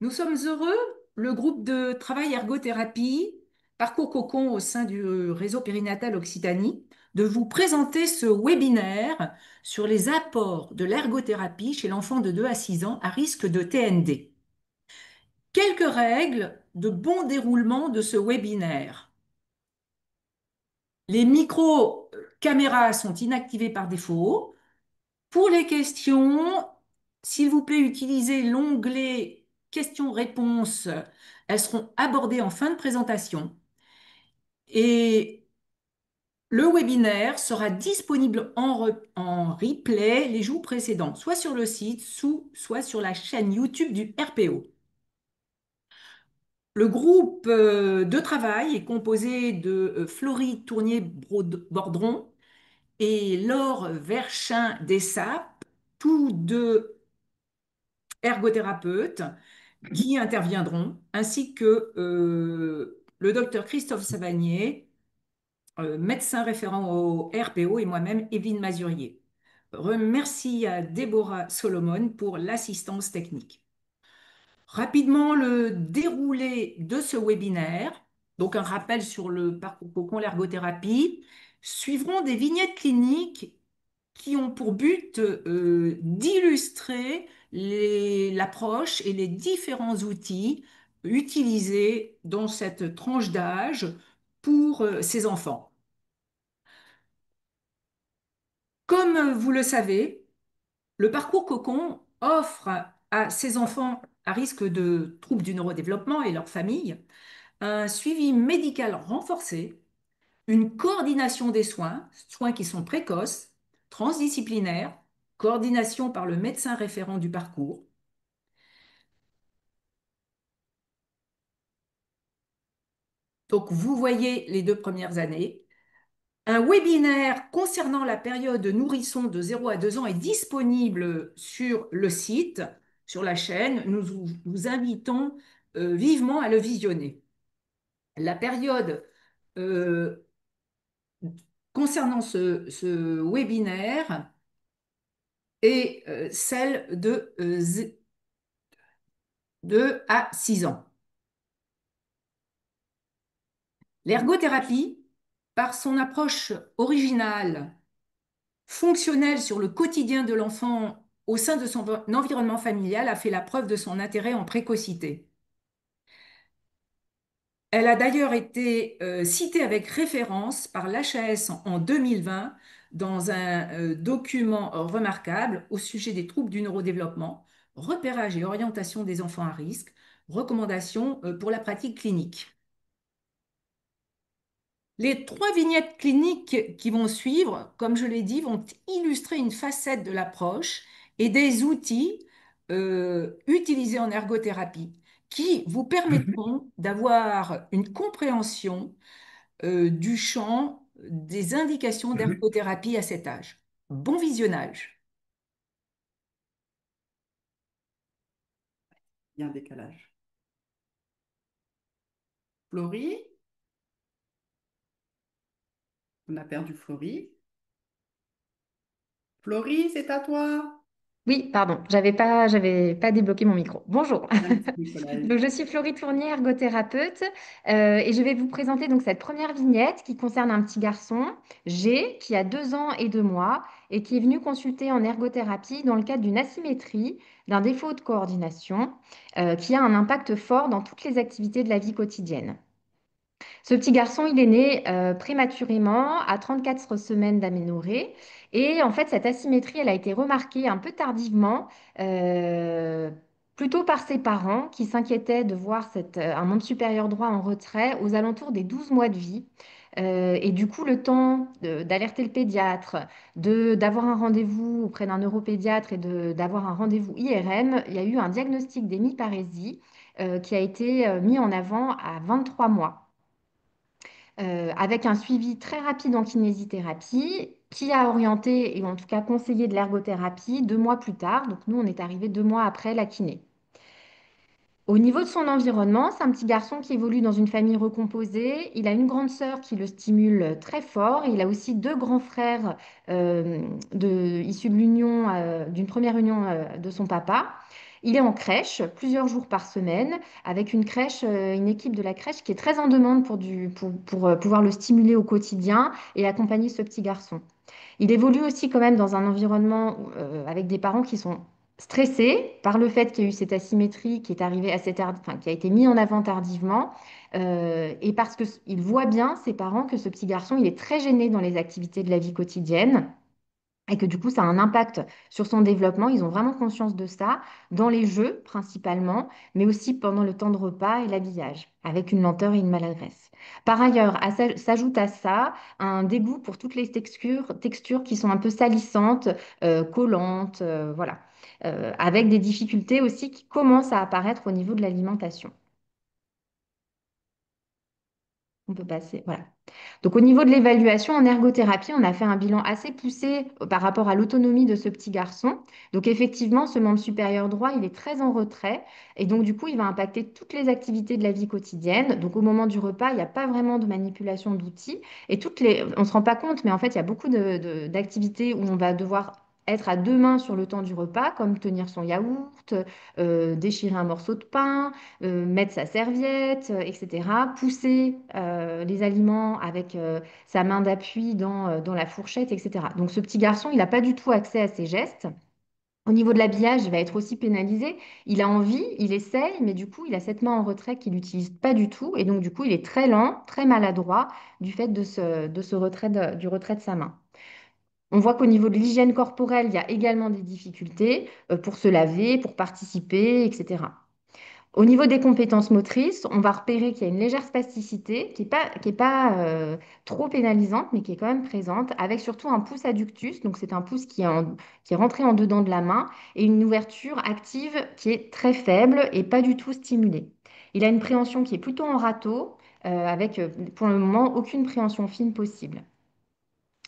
Nous sommes heureux, le groupe de travail ergothérapie, Parcours Cocon au sein du réseau périnatal Occitanie, de vous présenter ce webinaire sur les apports de l'ergothérapie chez l'enfant de 2 à 6 ans à risque de TND. Quelques règles de bon déroulement de ce webinaire. Les micro-caméras sont inactivées par défaut. Pour les questions, s'il vous plaît, utilisez l'onglet questions-réponses. Elles seront abordées en fin de présentation. Et le webinaire sera disponible en replay les jours précédents, soit sur le site, soit sur la chaîne YouTube du RPO. Le groupe de travail est composé de Florie Tournier-Bordron et Laure Verschin-Dessap, tous deux ergothérapeutes qui interviendront, ainsi que le docteur Christophe Savagnier, médecin référent au RPO, et moi-même, Evelyne Mazurier. Remercie à Déborah Solomon pour l'assistance technique. Rapidement, le déroulé de ce webinaire, donc un rappel sur le parcours Cocon, l'ergothérapie, suivront des vignettes cliniques qui ont pour but d'illustrer l'approche et les différents outils utilisés dans cette tranche d'âge pour ces enfants. Comme vous le savez, le parcours Cocon offre à ces enfants à risque de troubles du neurodéveloppement et leurs familles un suivi médical renforcé, une coordination des soins, soins qui sont précoces, transdisciplinaires, coordination par le médecin référent du parcours. Donc, vous voyez les 2 premières années. Un webinaire concernant la période nourrisson de 0 à 2 ans est disponible sur le site, sur la chaîne. Nous vous invitons vivement à le visionner. La période euh, concernant ce webinaire est celle de 2 à 6 ans. L'ergothérapie, par son approche originale, fonctionnelle sur le quotidien de l'enfant au sein de son environnement familial, a fait la preuve de son intérêt en précocité. Elle a d'ailleurs été citée avec référence par l'HAS en 2020 dans un document remarquable au sujet des troubles du neurodéveloppement, repérage et orientation des enfants à risque, recommandations pour la pratique clinique. Les 3 vignettes cliniques qui vont suivre, comme je l'ai dit, vont illustrer une facette de l'approche et des outils utilisés en ergothérapie qui vous permettront d'avoir une compréhension du champ des indications d'ergothérapie à cet âge. Bon visionnage. Il y a un décalage. Florie, on a perdu Florie. Florie, c'est à toi. Oui, pardon, j'avais pas débloqué mon micro. Bonjour. Il y a un petit décalage. Donc, je suis Florie Tournier, ergothérapeute, et je vais vous présenter donc cette première vignette qui concerne un petit garçon, G, qui a 2 ans et 2 mois et qui est venu consulter en ergothérapie dans le cadre d'une asymétrie, d'un défaut de coordination, qui a un impact fort dans toutes les activités de la vie quotidienne. Ce petit garçon, il est né prématurément à 34 semaines d'aménorrhée. Et en fait, cette asymétrie, elle a été remarquée un peu tardivement, euh, plutôt par ses parents qui s'inquiétaient de voir un membre supérieur droit en retrait aux alentours des 12 mois de vie. Et du coup, le temps d'alerter le pédiatre, d'avoir un rendez-vous auprès d'un neuropédiatre et d'avoir un rendez-vous IRM, il y a eu un diagnostic d'hémiparésie qui a été mis en avant à 23 mois avec un suivi très rapide en kinésithérapie qui a orienté et en tout cas conseillé de l'ergothérapie 2 mois plus tard. Donc nous, on est arrivé 2 mois après la kiné. Au niveau de son environnement, c'est un petit garçon qui évolue dans une famille recomposée. Il a une grande sœur qui le stimule très fort. Il a aussi 2 grands frères issus de l'union, d'une première union de son papa. Il est en crèche plusieurs jours par semaine avec une crèche, une équipe de la crèche qui est très en demande pour pouvoir le stimuler au quotidien et accompagner ce petit garçon. Il évolue aussi quand même dans un environnement avec des parents qui sont stressés par le fait qu'il y a eu cette asymétrie qui est arrivée enfin, qui a été mis en avant tardivement, et parce qu'ils voient bien, ces parents, que ce petit garçon, il est très gêné dans les activités de la vie quotidienne et que du coup, ça a un impact sur son développement. Ils ont vraiment conscience de ça, dans les jeux principalement, mais aussi pendant le temps de repas et l'habillage, avec une lenteur et une maladresse. Par ailleurs, s'ajoute à ça un dégoût pour toutes les textures qui sont un peu salissantes, collantes, voilà. Avec des difficultés aussi qui commencent à apparaître au niveau de l'alimentation. On peut passer, voilà. Donc, au niveau de l'évaluation en ergothérapie, on a fait un bilan assez poussé par rapport à l'autonomie de ce petit garçon. Donc, effectivement, ce membre supérieur droit, il est très en retrait et donc, du coup, il va impacter toutes les activités de la vie quotidienne. Donc, au moment du repas, il n'y a pas vraiment de manipulation d'outils et on ne se rend pas compte, mais en fait, il y a beaucoup d'activités où on va devoir être à deux mains sur le temps du repas, comme tenir son yaourt, déchirer un morceau de pain, mettre sa serviette, etc. Pousser les aliments avec sa main d'appui dans la fourchette, etc. Donc ce petit garçon, il n'a pas du tout accès à ces gestes. Au niveau de l'habillage, il va être aussi pénalisé. Il a envie, il essaye, mais du coup, il a cette main en retrait qu'il n'utilise pas du tout. Et donc, du coup, il est très lent, très maladroit du fait de ce du retrait de sa main. On voit qu'au niveau de l'hygiène corporelle, il y a également des difficultés pour se laver, pour participer, etc. Au niveau des compétences motrices, on va repérer qu'il y a une légère spasticité qui est pas trop pénalisante, mais qui est quand même présente, avec surtout un pouce adductus, donc c'est un pouce qui est rentré en dedans de la main, et une ouverture active qui est très faible et pas du tout stimulée. Il a une préhension qui est plutôt en râteau, avec pour le moment aucune préhension fine possible.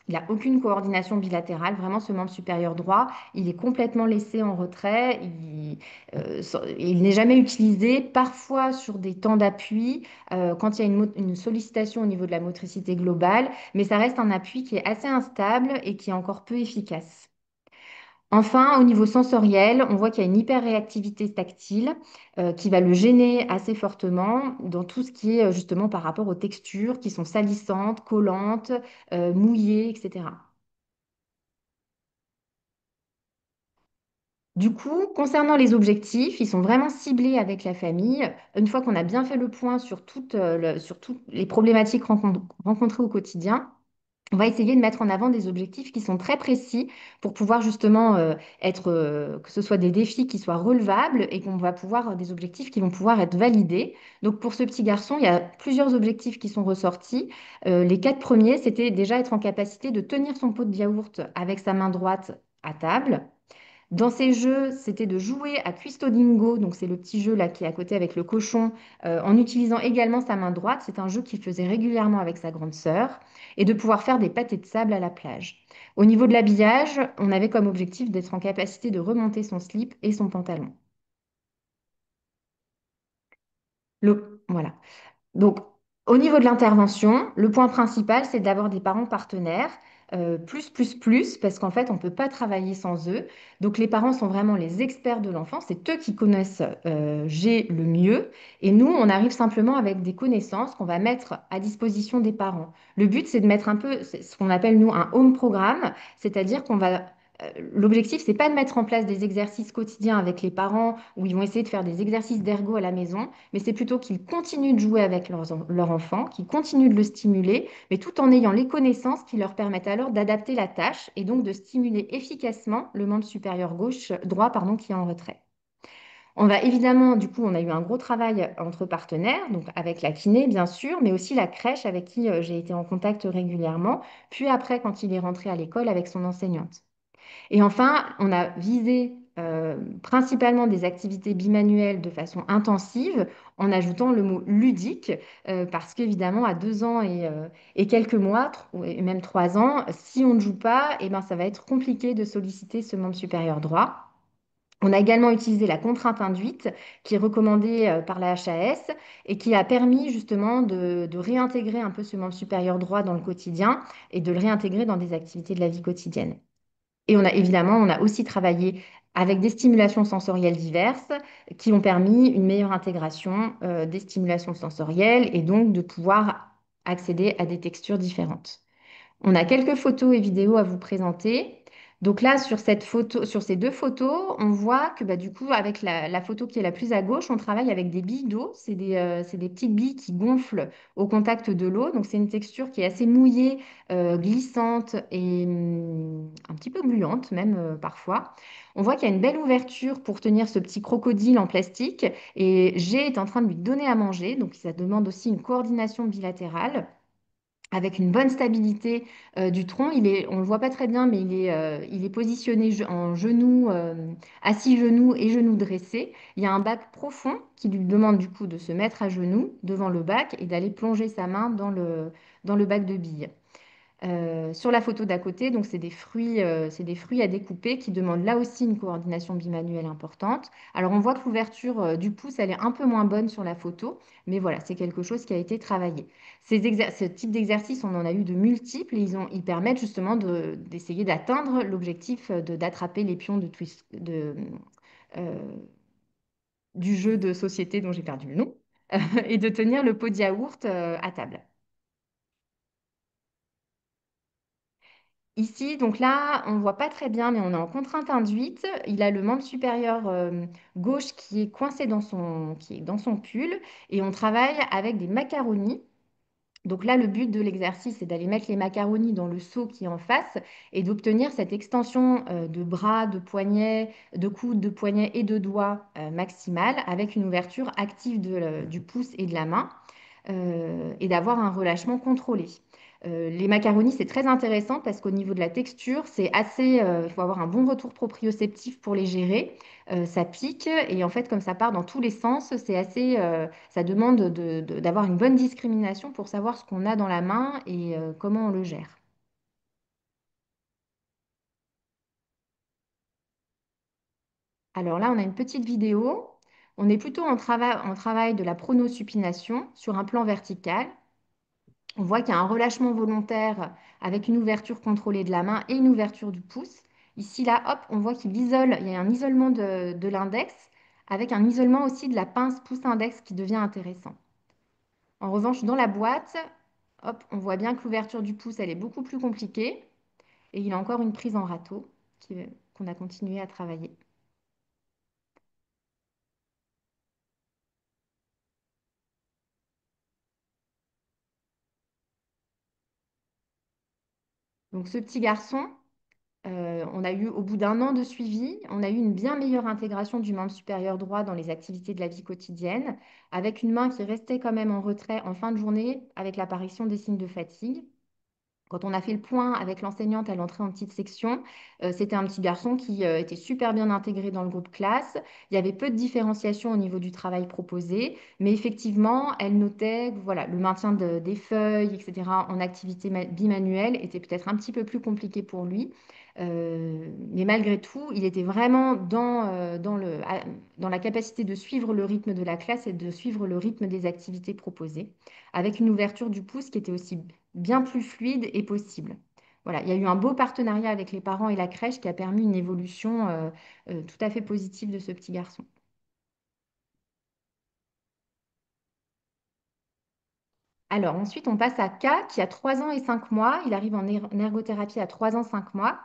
Il n'a aucune coordination bilatérale, vraiment ce membre supérieur droit, il est complètement laissé en retrait, il n'est jamais utilisé, parfois sur des temps d'appui, quand il y a une sollicitation au niveau de la motricité globale, mais ça reste un appui qui est assez instable et qui est encore peu efficace. Enfin, au niveau sensoriel, on voit qu'il y a une hyperréactivité tactile qui va le gêner assez fortement dans tout ce qui est justement par rapport aux textures qui sont salissantes, collantes, mouillées, etc. Du coup, concernant les objectifs, ils sont vraiment ciblés avec la famille. Une fois qu'on a bien fait le point sur toutes les problématiques rencontrées au quotidien, on va essayer de mettre en avant des objectifs qui sont très précis pour pouvoir justement que ce soit des défis qui soient relevables et qu'on va pouvoir, des objectifs qui vont pouvoir être validés. Donc pour ce petit garçon, il y a plusieurs objectifs qui sont ressortis. Les quatre premiers, c'était déjà être en capacité de tenir son pot de yaourt avec sa main droite à table. Dans ces jeux, c'était de jouer à Quistodingo, donc c'est le petit jeu là qui est à côté avec le cochon, en utilisant également sa main droite. C'est un jeu qu'il faisait régulièrement avec sa grande sœur, et de pouvoir faire des pâtés de sable à la plage. Au niveau de l'habillage, on avait comme objectif d'être en capacité de remonter son slip et son pantalon. Voilà. Donc, au niveau de l'intervention, le point principal, c'est d'avoir des parents partenaires, parce qu'en fait, on ne peut pas travailler sans eux. Donc, les parents sont vraiment les experts de l'enfant, c'est eux qui connaissent G le mieux. Et nous, on arrive simplement avec des connaissances qu'on va mettre à disposition des parents. Le but, c'est de mettre un peu c'est ce qu'on appelle, nous, un home programme, c'est-à-dire qu'on va... L'objectif, c'est pas de mettre en place des exercices quotidiens avec les parents où ils vont essayer de faire des exercices d'ergo à la maison, mais c'est plutôt qu'ils continuent de jouer avec leur enfant, qu'ils continuent de le stimuler, mais tout en ayant les connaissances qui leur permettent alors d'adapter la tâche et donc de stimuler efficacement le membre supérieur droit, pardon, qui est en retrait. On va évidemment, du coup, on a eu un gros travail entre partenaires, donc avec la kiné bien sûr, mais aussi la crèche avec qui j'ai été en contact régulièrement, puis après quand il est rentré à l'école avec son enseignante. Et enfin, on a visé principalement des activités bimanuelles de façon intensive en ajoutant le mot ludique, parce qu'évidemment, à 2 ans et quelques mois, et même 3 ans, si on ne joue pas, eh ben, ça va être compliqué de solliciter ce membre supérieur droit. On a également utilisé la contrainte induite qui est recommandée par la HAS et qui a permis justement de réintégrer un peu ce membre supérieur droit dans le quotidien et de le réintégrer dans des activités de la vie quotidienne. Et on a évidemment, on a aussi travaillé avec des stimulations sensorielles diverses qui ont permis une meilleure intégration des stimulations sensorielles et donc de pouvoir accéder à des textures différentes. On a quelques photos et vidéos à vous présenter. Donc là, sur cette photo, sur ces deux photos, on voit que bah, du coup, avec la photo qui est la plus à gauche, on travaille avec des billes d'eau. C'est des petites billes qui gonflent au contact de l'eau. Donc c'est une texture qui est assez mouillée, glissante et un petit peu gluante même parfois. On voit qu'il y a une belle ouverture pour tenir ce petit crocodile en plastique. Et G est en train de lui donner à manger. Donc ça demande aussi une coordination bilatérale avec une bonne stabilité du tronc. On ne le voit pas très bien, mais il est positionné en genou, assis genou et genou dressé. Il y a un bac profond qui lui demande du coup de se mettre à genoux devant le bac et d'aller plonger sa main dans le bac de billes. Sur la photo d'à côté, donc c'est des fruits à découper qui demandent là aussi une coordination bimanuelle importante. Alors on voit que l'ouverture du pouce, elle est un peu moins bonne sur la photo, mais voilà, c'est quelque chose qui a été travaillé. Ce type d'exercice, on en a eu de multiples et ils permettent justement d'essayer d'atteindre l'objectif d'attraper les pions euh, du jeu de société dont j'ai perdu le nom et de tenir le pot de yaourt à table. Ici, donc là, on ne voit pas très bien, mais on est en contrainte induite. Il a le membre supérieur gauche qui est coincé qui est dans son pull et on travaille avec des macaronis. Donc là, le but de l'exercice, c'est d'aller mettre les macaronis dans le seau qui est en face et d'obtenir cette extension de bras, de poignets, de coudes, de poignets et de doigts maximale avec une ouverture active du pouce et de la main et d'avoir un relâchement contrôlé. Les macaronis, c'est très intéressant parce qu'au niveau de la texture, il faut avoir un bon retour proprioceptif pour les gérer. Ça pique et en fait, comme ça part dans tous les sens, ça demande d'avoir une bonne discrimination pour savoir ce qu'on a dans la main et comment on le gère. Alors là, on a une petite vidéo. On est plutôt en travail de la pronosupination sur un plan vertical. On voit qu'il y a un relâchement volontaire avec une ouverture contrôlée de la main et une ouverture du pouce. Ici, là, hop, on voit qu'il isole, il y a un isolement de l'index avec un isolement aussi de la pince pouce-index qui devient intéressant. En revanche, dans la boîte, hop, on voit bien que l'ouverture du pouce, elle est beaucoup plus compliquée et il a encore une prise en râteau qu'on a continué à travailler. Donc ce petit garçon, on a eu, au bout d'un an de suivi, on a eu une bien meilleure intégration du membre supérieur droit dans les activités de la vie quotidienne, avec une main qui restait quand même en retrait en fin de journée, avec l'apparition des signes de fatigue. Quand on a fait le point avec l'enseignante à l'entrée en petite section, c'était un petit garçon qui était super bien intégré dans le groupe classe. Il y avait peu de différenciation au niveau du travail proposé, mais effectivement, elle notait que voilà, le maintien des feuilles, etc., en activité bimanuelle était peut-être un petit peu plus compliqué pour lui. Mais malgré tout, il était vraiment dans la capacité de suivre le rythme de la classe et de suivre le rythme des activités proposées, avec une ouverture du pouce qui était aussi bien plus fluide et possible. Voilà, il y a eu un beau partenariat avec les parents et la crèche qui a permis une évolution tout à fait positive de ce petit garçon. Alors ensuite, on passe à K qui a 3 ans et 5 mois. Il arrive en ergothérapie à 3 ans, 5 mois.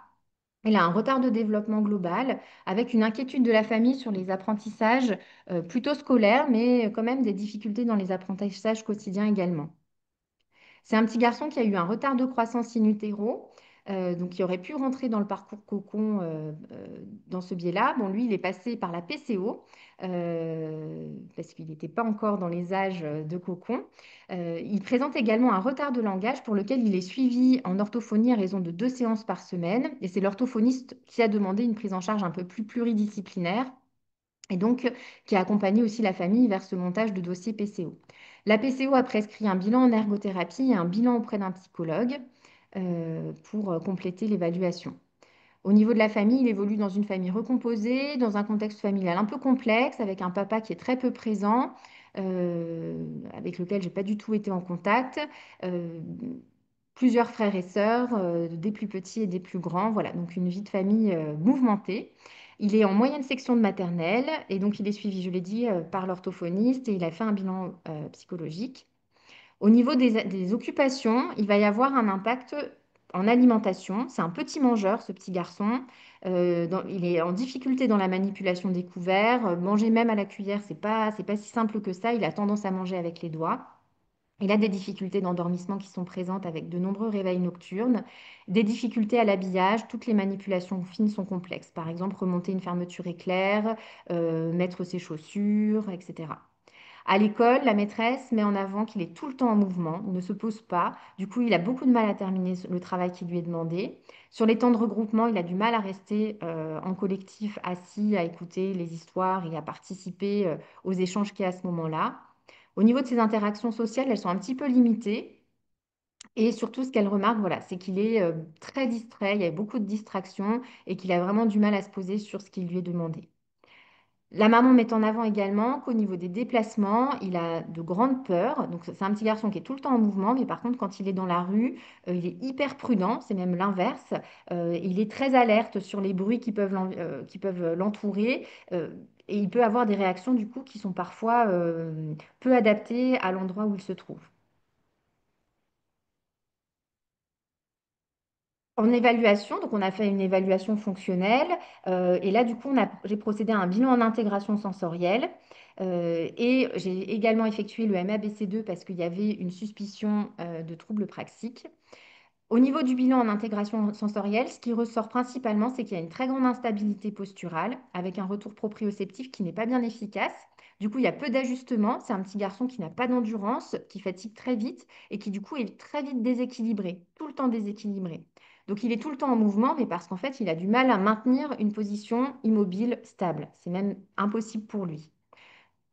Il a un retard de développement global avec une inquiétude de la famille sur les apprentissages plutôt scolaires, mais quand même des difficultés dans les apprentissages quotidiens également. C'est un petit garçon qui a eu un retard de croissance in utero, donc qui aurait pu rentrer dans le parcours cocon dans ce biais-là. Bon, lui, il est passé par la PCO parce qu'il n'était pas encore dans les âges de cocon. Il présente également un retard de langage pour lequel il est suivi en orthophonie à raison de 2 séances par semaine. Et c'est l'orthophoniste qui a demandé une prise en charge un peu plus pluridisciplinaire et donc qui a accompagné aussi la famille vers ce montage de dossier PCO. La PCO a prescrit un bilan en ergothérapie et un bilan auprès d'un psychologue pour compléter l'évaluation. Au niveau de la famille, il évolue dans une famille recomposée, dans un contexte familial un peu complexe, avec un papa qui est très peu présent, avec lequel j'ai pas du tout été en contact, euh, plusieurs frères et sœurs, des plus petits et des plus grands. Voilà, donc une vie de famille mouvementée. Il est en moyenne section de maternelle et donc il est suivi, je l'ai dit, par l'orthophoniste et il a fait un bilan psychologique. Au niveau des occupations, il va y avoir un impact en alimentation. C'est un petit mangeur, ce petit garçon. Il est en difficulté dans la manipulation des couverts. Manger même à la cuillère, c'est pas si simple que ça. Il a tendance à manger avec les doigts. Il a des difficultés d'endormissement qui sont présentes avec de nombreux réveils nocturnes, des difficultés à l'habillage. Toutes les manipulations fines sont complexes. Par exemple, remonter une fermeture éclair, mettre ses chaussures, etc. À l'école, la maîtresse met en avant qu'il est tout le temps en mouvement, il ne se pose pas. Du coup, il a beaucoup de mal à terminer le travail qui lui est demandé. Sur les temps de regroupement, il a du mal à rester en collectif, assis, à écouter les histoires et à participer aux échanges qu'il y a à ce moment-là. Au niveau de ses interactions sociales, elles sont un petit peu limitées. Et surtout, ce qu'elle remarque, voilà, c'est qu'il est très distrait, il y a beaucoup de distractions et qu'il a vraiment du mal à se poser sur ce qui lui est demandé. La maman met en avant également qu'au niveau des déplacements, il a de grandes peurs. Donc, c'est un petit garçon qui est tout le temps en mouvement, mais par contre, quand il est dans la rue, il est hyper prudent, c'est même l'inverse. Il est très alerte sur les bruits qui peuvent l'entourer. Et il peut avoir des réactions, du coup, qui sont parfois peu adaptées à l'endroit où il se trouve. En évaluation, donc on a fait une évaluation fonctionnelle et là du coup j'ai procédé à un bilan en intégration sensorielle et j'ai également effectué le MABC2 parce qu'il y avait une suspicion de troubles praxiques. Au niveau du bilan en intégration sensorielle, ce qui ressort principalement, c'est qu'il y a une très grande instabilité posturale avec un retour proprioceptif qui n'est pas bien efficace. Du coup, il y a peu d'ajustements. C'est un petit garçon qui n'a pas d'endurance, qui fatigue très vite et qui du coup est très vite déséquilibré, tout le temps déséquilibré. Donc il est tout le temps en mouvement, mais parce qu'en fait, il a du mal à maintenir une position immobile stable. C'est même impossible pour lui.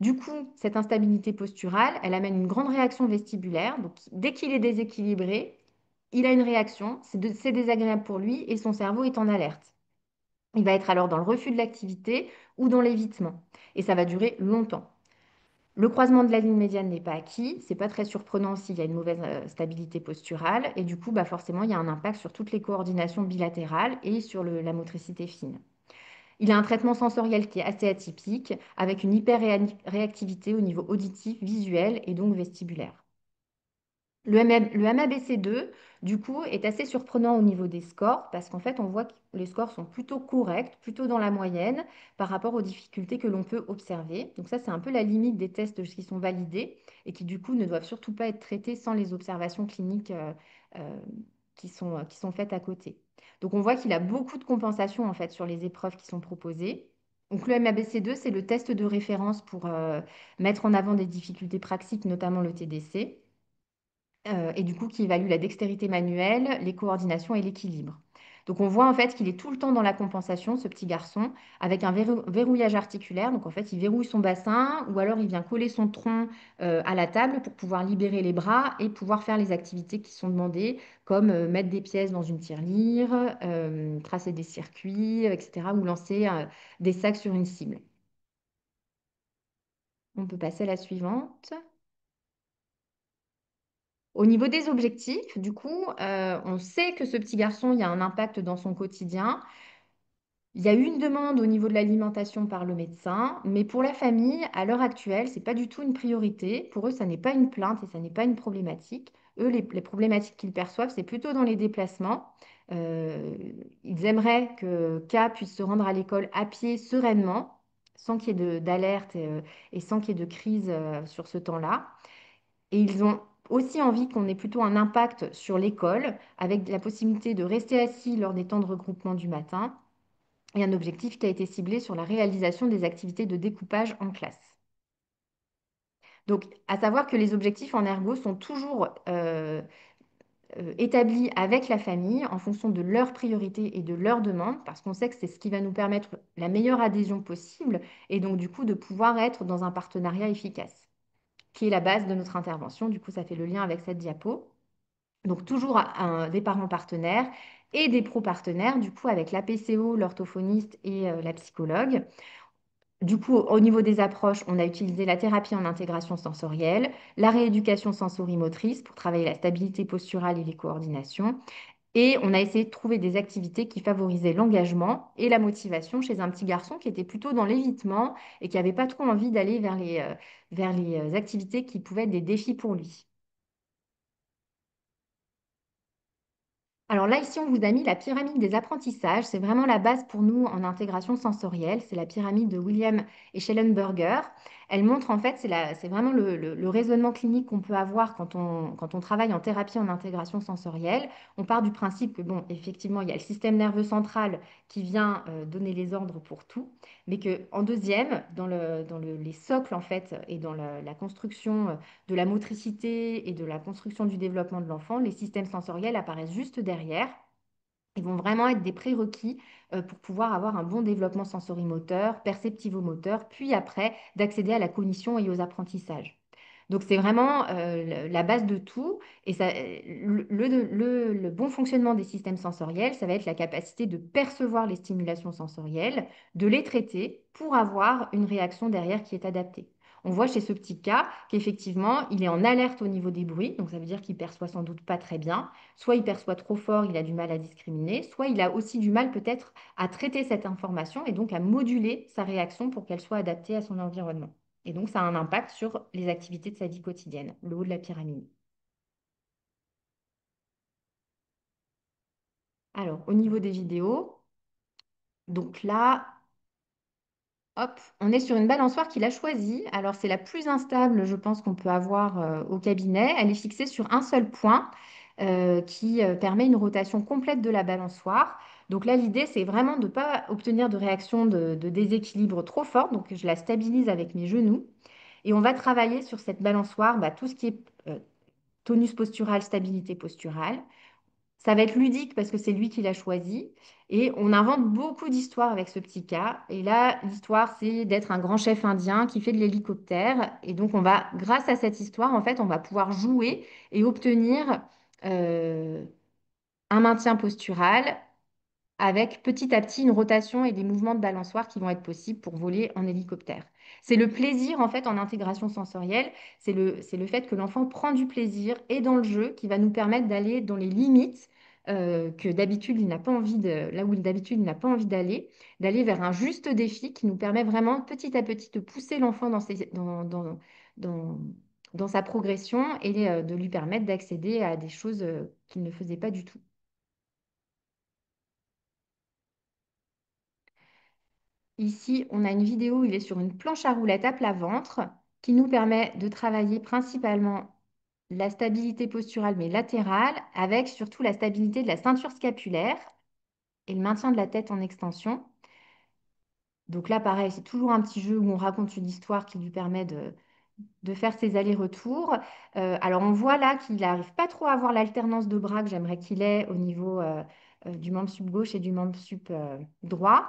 Du coup, cette instabilité posturale, elle amène une grande réaction vestibulaire. Donc, dès qu'il est déséquilibré, il a une réaction, c'est désagréable pour lui et son cerveau est en alerte. Il va être alors dans le refus de l'activité ou dans l'évitement. Et ça va durer longtemps. Le croisement de la ligne médiane n'est pas acquis. C'est pas très surprenant s'il y a une mauvaise stabilité posturale. Et du coup, bah forcément, il y a un impact sur toutes les coordinations bilatérales et sur la motricité fine. Il a un traitement sensoriel qui est assez atypique, avec une hyperréactivité au niveau auditif, visuel et donc vestibulaire. Le MABC2, du coup, est assez surprenant au niveau des scores parce qu'en fait, on voit que les scores sont plutôt corrects, plutôt dans la moyenne par rapport aux difficultés que l'on peut observer. Donc ça, c'est un peu la limite des tests qui sont validés et qui, du coup, ne doivent surtout pas être traités sans les observations cliniques euh, qui sont faites à côté. Donc on voit qu'il a beaucoup de compensation en fait sur les épreuves qui sont proposées. Donc le MABC2, c'est le test de référence pour mettre en avant des difficultés praxiques, notamment le TDC et du coup qui évalue la dextérité manuelle, les coordinations et l'équilibre. Donc on voit en fait qu'il est tout le temps dans la compensation, ce petit garçon, avec un verrouillage articulaire. Donc en fait, il verrouille son bassin ou alors il vient coller son tronc à la table pour pouvoir libérer les bras et pouvoir faire les activités qui sont demandées, comme mettre des pièces dans une tirelire, tracer des circuits, etc. ou lancer des sacs sur une cible. On peut passer à la suivante. Au niveau des objectifs, du coup, on sait que ce petit garçon, il y a un impact dans son quotidien. Il y a eu une demande au niveau de l'alimentation par le médecin, mais pour la famille, à l'heure actuelle, ce n'est pas du tout une priorité. Pour eux, ça n'est pas une plainte et ça n'est pas une problématique. Eux, les problématiques qu'ils perçoivent, c'est plutôt dans les déplacements. Euh, Ils aimeraient que K puisse se rendre à l'école à pied sereinement, sans qu'il y ait d'alerte et sans qu'il y ait de crise sur ce temps-là. Et ils ont aussi envie qu'on ait plutôt un impact sur l'école, avec la possibilité de rester assis lors des temps de regroupement du matin, et un objectif qui a été ciblé sur la réalisation des activités de découpage en classe. Donc, à savoir que les objectifs en ergo sont toujours établis avec la famille en fonction de leurs priorités et de leurs demandes, parce qu'on sait que c'est ce qui va nous permettre la meilleure adhésion possible, et donc du coup de pouvoir être dans un partenariat efficace, qui est la base de notre intervention. Du coup, ça fait le lien avec cette diapo. Donc toujours des parents partenaires et des pros partenaires, du coup avec la PCO, l'orthophoniste et la psychologue. Du coup, au niveau des approches, on a utilisé la thérapie en intégration sensorielle, la rééducation sensorimotrice pour travailler la stabilité posturale et les coordinations, Et on a essayé de trouver des activités qui favorisaient l'engagement et la motivation chez un petit garçon qui était plutôt dans l'évitement et qui n'avait pas trop envie d'aller vers les activités qui pouvaient être des défis pour lui. Alors là, ici, on vous a mis la pyramide des apprentissages. C'est vraiment la base pour nous en intégration sensorielle. C'est la pyramide de William et Schellenberger. Elle montre en fait, c'est vraiment le raisonnement clinique qu'on peut avoir quand on travaille en thérapie en intégration sensorielle. On part du principe que, bon, effectivement, il y a le système nerveux central qui vient donner les ordres pour tout, mais qu'en deuxième, les socles en fait et dans la construction de la motricité et de la construction du développement de l'enfant, les systèmes sensoriels apparaissent juste derrière. Ils vont vraiment être des prérequis pour pouvoir avoir un bon développement sensorimoteur, perceptivomoteur, puis après d'accéder à la cognition et aux apprentissages. Donc c'est vraiment la base de tout. Et ça, le bon fonctionnement des systèmes sensoriels, ça va être la capacité de percevoir les stimulations sensorielles, de les traiter pour avoir une réaction derrière qui est adaptée. On voit chez ce petit cas qu'effectivement, il est en alerte au niveau des bruits, donc ça veut dire qu'il perçoit sans doute pas très bien. Soit il perçoit trop fort, il a du mal à discriminer, soit il a aussi du mal peut-être à traiter cette information et donc à moduler sa réaction pour qu'elle soit adaptée à son environnement. Et donc ça a un impact sur les activités de sa vie quotidienne, le haut de la pyramide. Alors, au niveau des vidéos, donc là, hop, on est sur une balançoire qu'il a choisie. Alors, c'est la plus instable, je pense, qu'on peut avoir au cabinet. Elle est fixée sur un seul point qui permet une rotation complète de la balançoire. Donc là, l'idée, c'est vraiment de ne pas obtenir de réaction de déséquilibre trop forte. Donc, je la stabilise avec mes genoux. Et on va travailler sur cette balançoire, bah, tout ce qui est tonus postural, stabilité posturale. Ça va être ludique parce que c'est lui qui l'a choisi. Et on invente beaucoup d'histoires avec ce petit cas. Et là, l'histoire, c'est d'être un grand chef indien qui fait de l'hélicoptère. Et donc, on va, grâce à cette histoire, en fait, on va pouvoir jouer et obtenir euh, un maintien postural avec petit à petit une rotation et des mouvements de balançoire qui vont être possibles pour voler en hélicoptère. C'est le plaisir en fait en intégration sensorielle, c'est le fait que l'enfant prend du plaisir et dans le jeu qui va nous permettre d'aller dans les limites que d'habitude il n'a pas envie de, là où d'habitude il n'a pas envie d'aller vers un juste défi qui nous permet vraiment petit à petit de pousser l'enfant dans, dans sa progression et de lui permettre d'accéder à des choses qu'il ne faisait pas du tout. Ici, on a une vidéo où il est sur une planche à roulettes à plat ventre qui nous permet de travailler principalement la stabilité posturale mais latérale avec surtout la stabilité de la ceinture scapulaire et le maintien de la tête en extension. Donc là, pareil, c'est toujours un petit jeu où on raconte une histoire qui lui permet de faire ses allers-retours. Alors on voit là qu'il n'arrive pas trop à avoir l'alternance de bras que j'aimerais qu'il ait au niveau du membre sup gauche et du membre sup droit.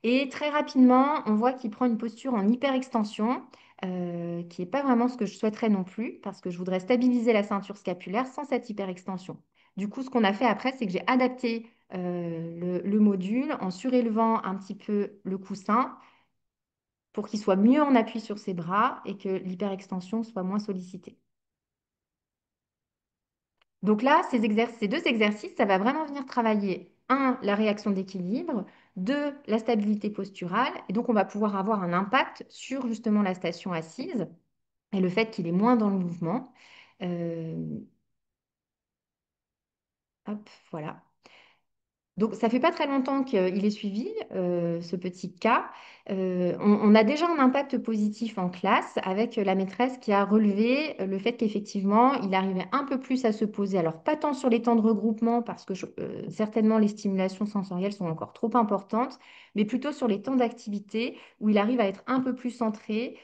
Et très rapidement, on voit qu'il prend une posture en hyperextension, qui n'est pas vraiment ce que je souhaiterais non plus, parce que je voudrais stabiliser la ceinture scapulaire sans cette hyperextension. Du coup, ce qu'on a fait après, c'est que j'ai adapté le module en surélevant un petit peu le coussin pour qu'il soit mieux en appui sur ses bras et que l'hyperextension soit moins sollicitée. Donc là, ces deux exercices, ça va vraiment venir travailler, un, la réaction d'équilibre, deux, la stabilité posturale. Et donc, on va pouvoir avoir un impact sur justement la station assise et le fait qu'il est moins dans le mouvement. Euh, hop, voilà. Donc, ça fait pas très longtemps qu'il est suivi, ce petit cas. On a déjà un impact positif en classe avec la maîtresse qui a relevé le fait qu'effectivement, il arrivait un peu plus à se poser. Alors, pas tant sur les temps de regroupement, parce que certainement les stimulations sensorielles sont encore trop importantes, mais plutôt sur les temps d'activité où il arrive à être un peu plus centré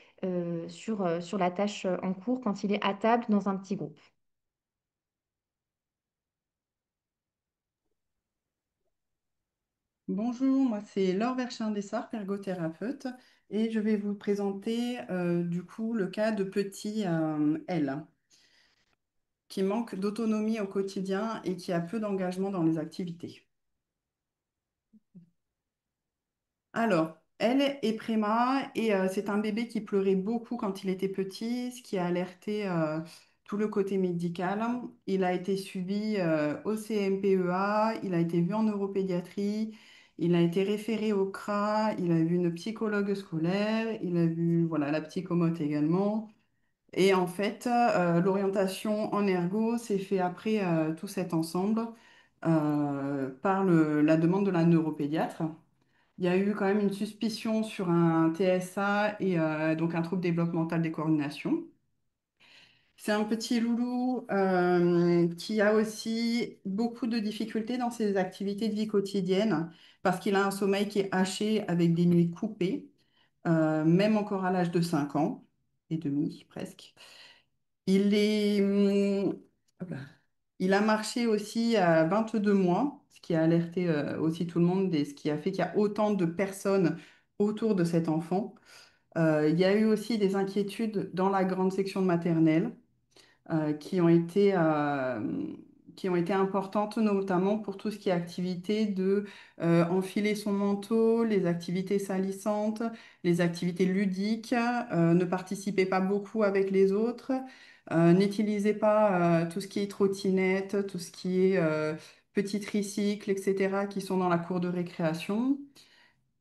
sur la tâche en cours quand il est à table dans un petit groupe. Bonjour, moi c'est Laure Verchin-Dessart, ergothérapeute, et je vais vous présenter du coup le cas de petit L, qui manque d'autonomie au quotidien et qui a peu d'engagement dans les activités. Alors, elle est préma et c'est un bébé qui pleurait beaucoup quand il était petit, ce qui a alerté tout le côté médical. Il a été suivi au CMPEA, il a été vu en neuropédiatrie, il a été référé au CRA, il a vu une psychologue scolaire, il a vu voilà, la psychomote également. Et en fait, l'orientation en ergo s'est fait après tout cet ensemble par la demande de la neuropédiatre. Il y a eu quand même une suspicion sur un TSA et donc un trouble développemental des coordinations. C'est un petit loulou qui a aussi beaucoup de difficultés dans ses activités de vie quotidienne parce qu'il a un sommeil qui est haché avec des nuits coupées, même encore à l'âge de 5 ans et demi presque. Il est, hop là. Il a marché aussi à 22 mois, ce qui a alerté aussi tout le monde et ce qui a fait qu'il y a autant de personnes autour de cet enfant. Il y a eu aussi des inquiétudes dans la grande section de maternelle euh, qui ont été, euh, qui ont été importantes, notamment pour tout ce qui est activité de enfiler son manteau, les activités salissantes, les activités ludiques, ne participez pas beaucoup avec les autres, n'utilisez pas tout ce qui est trottinette, tout ce qui est petit tricycle, etc., qui sont dans la cour de récréation.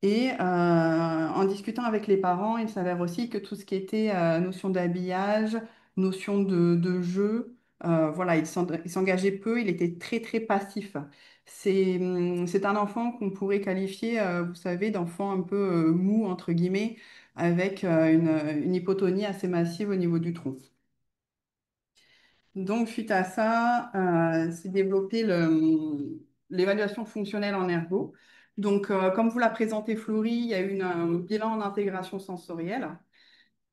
Et en discutant avec les parents, il s'avère aussi que tout ce qui était notion d'habillage, notion de jeu, voilà, il s'engageait peu, il était très très passif. C'est un enfant qu'on pourrait qualifier, vous savez, d'enfant un peu mou, entre guillemets, avec une hypotonie assez massive au niveau du tronc. Donc, suite à ça, s'est développé l'évaluation fonctionnelle en ergo. Donc, comme vous l'a présenté Florie, il y a eu un bilan en intégration sensorielle.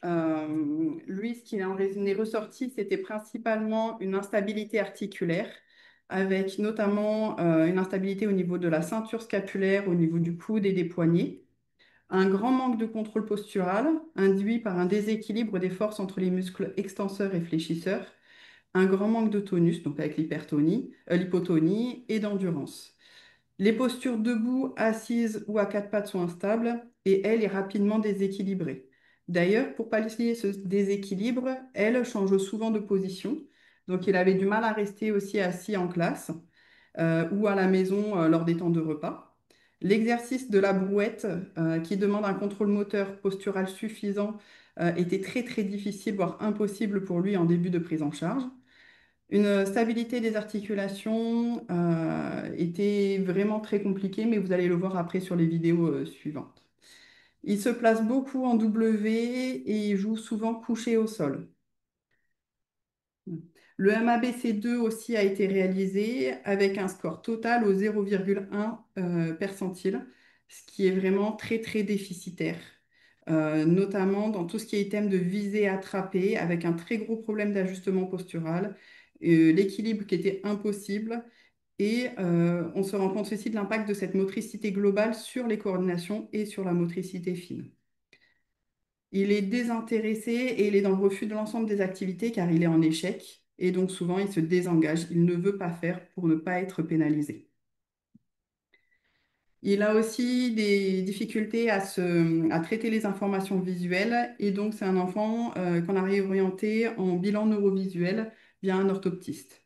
Lui, ce qui en est ressorti, c'était principalement une instabilité articulaire, avec notamment une instabilité au niveau de la ceinture scapulaire, au niveau du coude et des poignets. Un grand manque de contrôle postural, induit par un déséquilibre des forces entre les muscles extenseurs et fléchisseurs, un grand manque de tonus, donc avec l'hypotonie et d'endurance. Les postures debout, assises ou à quatre pattes sont instables et elle est rapidement déséquilibrée. D'ailleurs, pour pallier ce déséquilibre, elle change souvent de position. Donc, il avait du mal à rester aussi assis en classe ou à la maison lors des temps de repas. L'exercice de la brouette, qui demande un contrôle moteur postural suffisant, était très très difficile, voire impossible pour lui en début de prise en charge. Une stabilité des articulations était vraiment très compliquée, mais vous allez le voir après sur les vidéos suivantes. Il se place beaucoup en W et il joue souvent couché au sol. Le MABC2 aussi a été réalisé avec un score total au 0,1 percentile, ce qui est vraiment très très déficitaire, notamment dans tout ce qui est thème de visée attrapée, avec un très gros problème d'ajustement postural, l'équilibre qui était impossible, et on se rend compte aussi de l'impact de cette motricité globale sur les coordinations et sur la motricité fine. Il est désintéressé et il est dans le refus de l'ensemble des activités car il est en échec et donc souvent il se désengage. Il ne veut pas faire pour ne pas être pénalisé. Il a aussi des difficultés à traiter les informations visuelles et donc c'est un enfant qu'on a réorienté en bilan neurovisuel via un orthoptiste.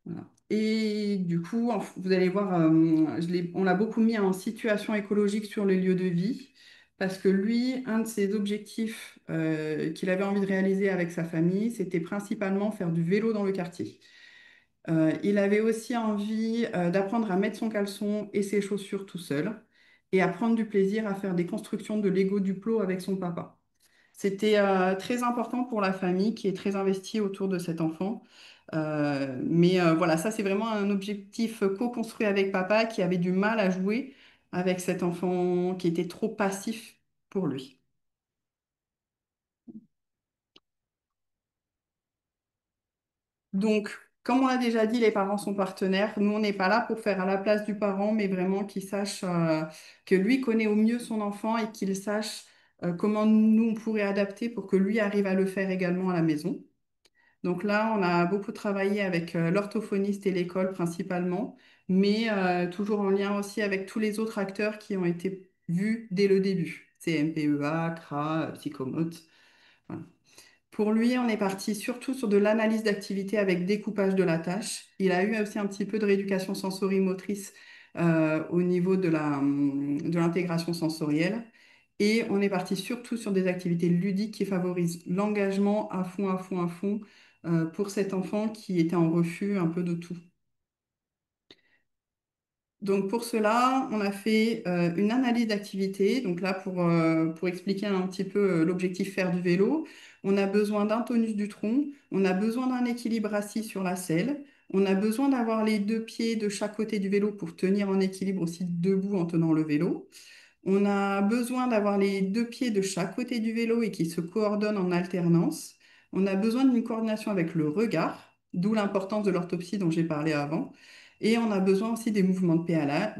Voilà. Et du coup, vous allez voir, on l'a beaucoup mis en situation écologique sur les lieux de vie, parce que lui, un de ses objectifs qu'il avait envie de réaliser avec sa famille, c'était principalement faire du vélo dans le quartier. Il avait aussi envie d'apprendre à mettre son caleçon et ses chaussures tout seul, et à prendre du plaisir à faire des constructions de Lego Duplo avec son papa. C'était très important pour la famille qui est très investie autour de cet enfant. Mais voilà, ça c'est vraiment un objectif co-construit avec papa qui avait du mal à jouer avec cet enfant qui était trop passif pour lui. Donc, comme on l'a déjà dit, les parents sont partenaires. Nous, on n'est pas là pour faire à la place du parent, mais vraiment qu'il sache que lui connaît au mieux son enfant et qu'il sache comment nous, on pourrait adapter pour que lui arrive à le faire également à la maison. Donc là, on a beaucoup travaillé avec l'orthophoniste et l'école principalement, mais toujours en lien aussi avec tous les autres acteurs qui ont été vus dès le début. CMPEA, CRA, Psychomote. Voilà. Pour lui, on est parti surtout sur de l'analyse d'activité avec découpage de la tâche. Il a eu aussi un petit peu de rééducation sensorimotrice au niveau de l'intégration sensorielle. Et on est parti surtout sur des activités ludiques qui favorisent l'engagement à fond, à fond, à fond pour cet enfant qui était en refus un peu de tout. Donc pour cela, on a fait une analyse d'activité. Donc là, pour expliquer un petit peu l'objectif faire du vélo, on a besoin d'un tonus du tronc, on a besoin d'un équilibre assis sur la selle, on a besoin d'avoir les deux pieds de chaque côté du vélo pour tenir en équilibre aussi debout en tenant le vélo. On a besoin d'avoir les deux pieds de chaque côté du vélo et qui se coordonnent en alternance. On a besoin d'une coordination avec le regard, d'où l'importance de l'orthopsie dont j'ai parlé avant. Et on a besoin aussi des mouvements de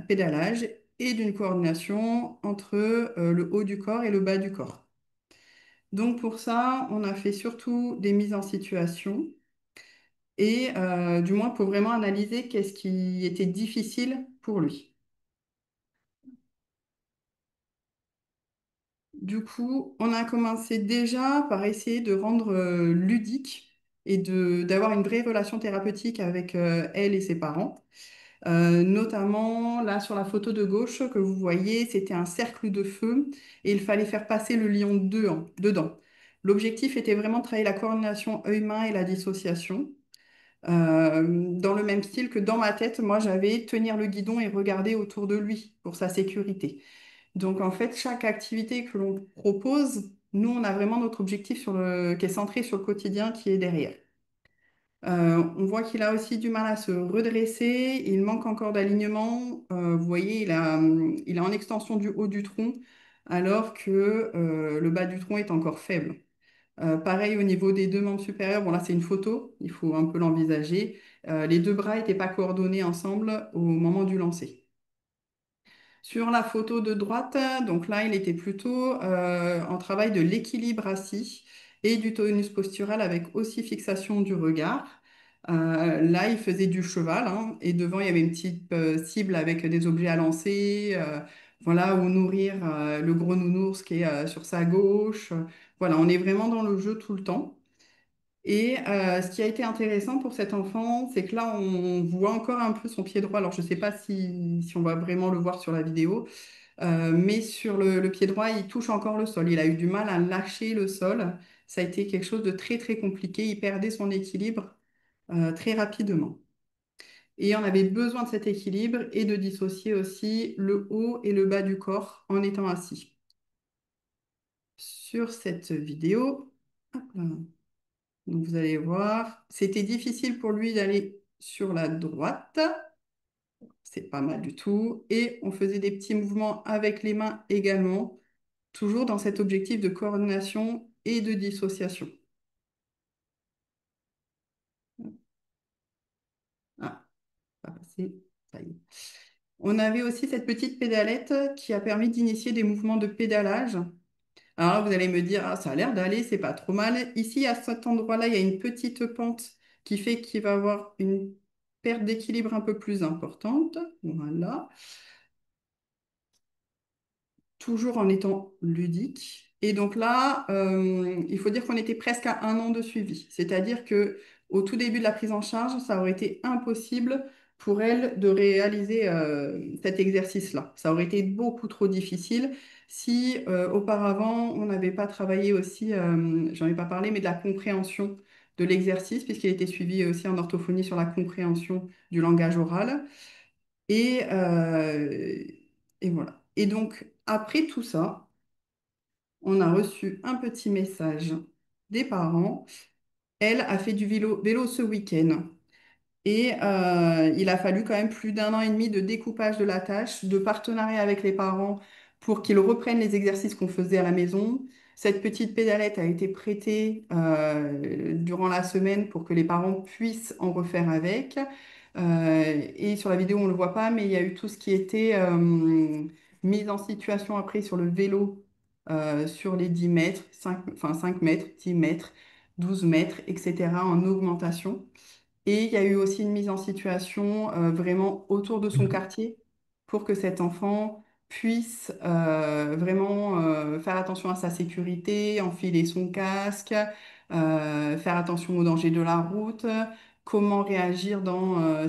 pédalage et d'une coordination entre le haut du corps et le bas du corps. Donc pour ça, on a fait surtout des mises en situation et du moins pour vraiment analyser qu'est-ce qui était difficile pour lui. Du coup, on a commencé déjà par essayer de rendre ludique et d'avoir une vraie relation thérapeutique avec elle et ses parents. Notamment, là, sur la photo de gauche que vous voyez, c'était un cercle de feu et il fallait faire passer le lion dedans. L'objectif était vraiment de travailler la coordination œil-main et la dissociation. Dans le même style que dans ma tête, moi, j'avais tenir le guidon et regarder autour de lui pour sa sécurité. Donc, en fait, chaque activité que l'on propose, nous, on a vraiment notre objectif qui est centré sur le quotidien qui est derrière. On voit qu'il a aussi du mal à se redresser, il manque encore d'alignement. Vous voyez, il est en extension du haut du tronc, alors que le bas du tronc est encore faible. Pareil au niveau des deux membres supérieurs, bon là c'est une photo, il faut un peu l'envisager. Les deux bras n'étaient pas coordonnés ensemble au moment du lancer. Sur la photo de droite, donc là, il était plutôt en travail de l'équilibre assis et du tonus postural avec aussi fixation du regard. Là, il faisait du cheval hein, et devant, il y avait une petite cible avec des objets à lancer, voilà, ou nourrir le gros nounours qui est sur sa gauche. Voilà, on est vraiment dans le jeu tout le temps. Et ce qui a été intéressant pour cet enfant, c'est que là, on voit encore un peu son pied droit. Alors, je ne sais pas si on va vraiment le voir sur la vidéo, mais sur le pied droit, il touche encore le sol. Il a eu du mal à lâcher le sol. Ça a été quelque chose de très, très compliqué. Il perdait son équilibre très rapidement. Et on avait besoin de cet équilibre et de dissocier aussi le haut et le bas du corps en étant assis. Sur cette vidéo, hop là. Donc vous allez voir, c'était difficile pour lui d'aller sur la droite. C'est pas mal du tout. Et on faisait des petits mouvements avec les mains également, toujours dans cet objectif de coordination et de dissociation. Ah, pas passé. Ça y est. On avait aussi cette petite pédalette qui a permis d'initier des mouvements de pédalage. Alors là, vous allez me dire, ah, ça a l'air d'aller, c'est pas trop mal. Ici, à cet endroit-là, il y a une petite pente qui fait qu'il va avoir une perte d'équilibre un peu plus importante. Voilà. Toujours en étant ludique. Et donc là, il faut dire qu'on était presque à 1 an de suivi. C'est-à-dire que au tout début de la prise en charge, ça aurait été impossible pour elle de réaliser cet exercice-là. Ça aurait été beaucoup trop difficile si auparavant on n'avait pas travaillé aussi, j'en ai pas parlé, mais de la compréhension de l'exercice, puisqu'il était suivi aussi en orthophonie sur la compréhension du langage oral. Et, euh, et voilà. Et donc, après tout ça, on a reçu un petit message des parents. Elle a fait du vélo ce week-end. Et il a fallu quand même plus d'1 an et demi de découpage de la tâche, de partenariat avec les parents pour qu'ils reprennent les exercices qu'on faisait à la maison. Cette petite pédalette a été prêtée durant la semaine pour que les parents puissent en refaire avec. Et sur la vidéo, on ne le voit pas, mais il y a eu tout ce qui était mise en situation après sur le vélo sur les 10 mètres, 5, enfin 5 mètres, 10 mètres, 12 mètres, etc. en augmentation. Et il y a eu aussi une mise en situation vraiment autour de son quartier pour que cet enfant puisse vraiment faire attention à sa sécurité, enfiler son casque, faire attention aux dangers de la route, comment réagir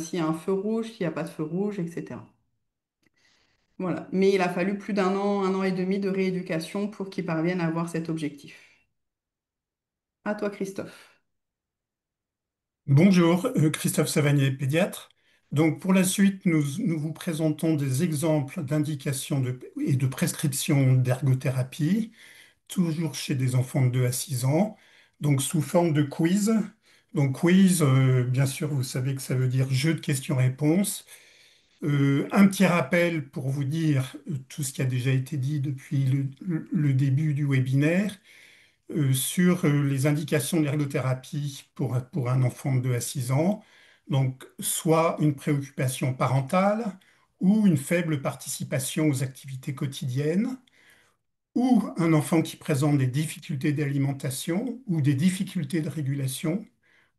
s'il y a un feu rouge, s'il n'y a pas de feu rouge, etc. Voilà. Mais il a fallu plus un an et demi de rééducation pour qu'il parvienne à avoir cet objectif. À toi, Christophe. Bonjour, Christophe Savanier, pédiatre. Donc, pour la suite, nous vous présentons des exemples d'indications et de prescriptions d'ergothérapie, toujours chez des enfants de 2 à 6 ans, donc sous forme de quiz. Donc, quiz, bien sûr, vous savez que ça veut dire jeu de questions-réponses. Un petit rappel pour vous dire tout ce qui a déjà été dit depuis le début du webinaire sur les indications de l'ergothérapie pour un enfant de 2 à 6 ans. Donc, soit une préoccupation parentale ou une faible participation aux activités quotidiennes, ou un enfant qui présente des difficultés d'alimentation ou des difficultés de régulation,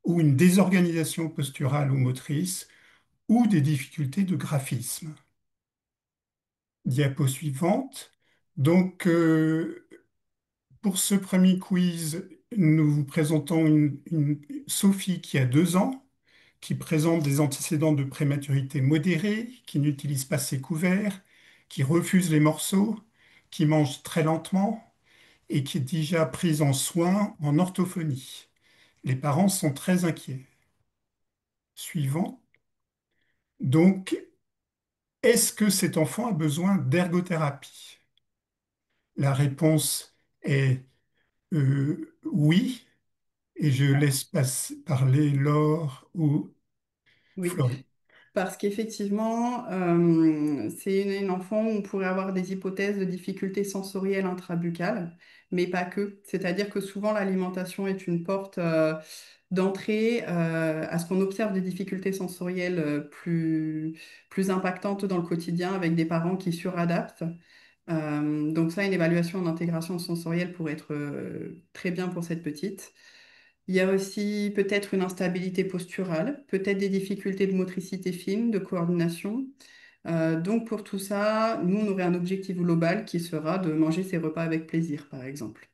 ou une désorganisation posturale ou motrice, ou des difficultés de graphisme. Diapo suivante. Donc, pour ce premier quiz, nous vous présentons Sophie qui a 2 ans, qui présente des antécédents de prématurité modérée, qui n'utilise pas ses couverts, qui refuse les morceaux, qui mange très lentement et qui est déjà prise en soins en orthophonie. Les parents sont très inquiets. Suivant. Donc, est-ce que cet enfant a besoin d'ergothérapie? La réponse est oui. Et je laisse parler Laure ou Oui. Florie. Parce qu'effectivement, c'est une enfant où on pourrait avoir des hypothèses de difficultés sensorielles intrabuccales, mais pas que. C'est-à-dire que souvent l'alimentation est une porte d'entrée à ce qu'on observe des difficultés sensorielles plus impactantes dans le quotidien avec des parents qui suradaptent. Donc ça, une évaluation en intégration sensorielle pourrait être très bien pour cette petite. Il y a aussi peut-être une instabilité posturale, peut-être des difficultés de motricité fine, de coordination. Donc pour tout ça, nous, on aurait un objectif global qui sera de manger ses repas avec plaisir, par exemple.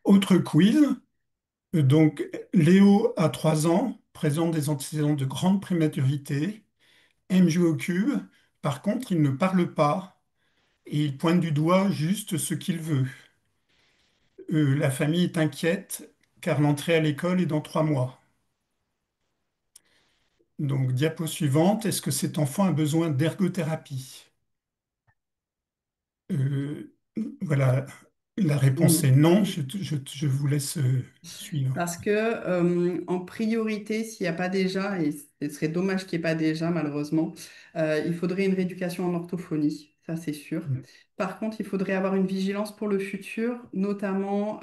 Autre quiz. Donc, Léo a 3 ans, présente des antécédents de grande prématurité, aime jouer au cube. Par contre, il ne parle pas et il pointe du doigt juste ce qu'il veut. La famille est inquiète car l'entrée à l'école est dans 3 mois. Donc, diapo suivante, est-ce que cet enfant a besoin d'ergothérapie? Euh, voilà, la réponse est Oui. non. Je vous laisse suivre. Parce que, en priorité, s'il n'y a pas déjà, et ce serait dommage qu'il n'y ait pas déjà, malheureusement, il faudrait une rééducation en orthophonie, ça c'est sûr. Par contre, il faudrait avoir une vigilance pour le futur, notamment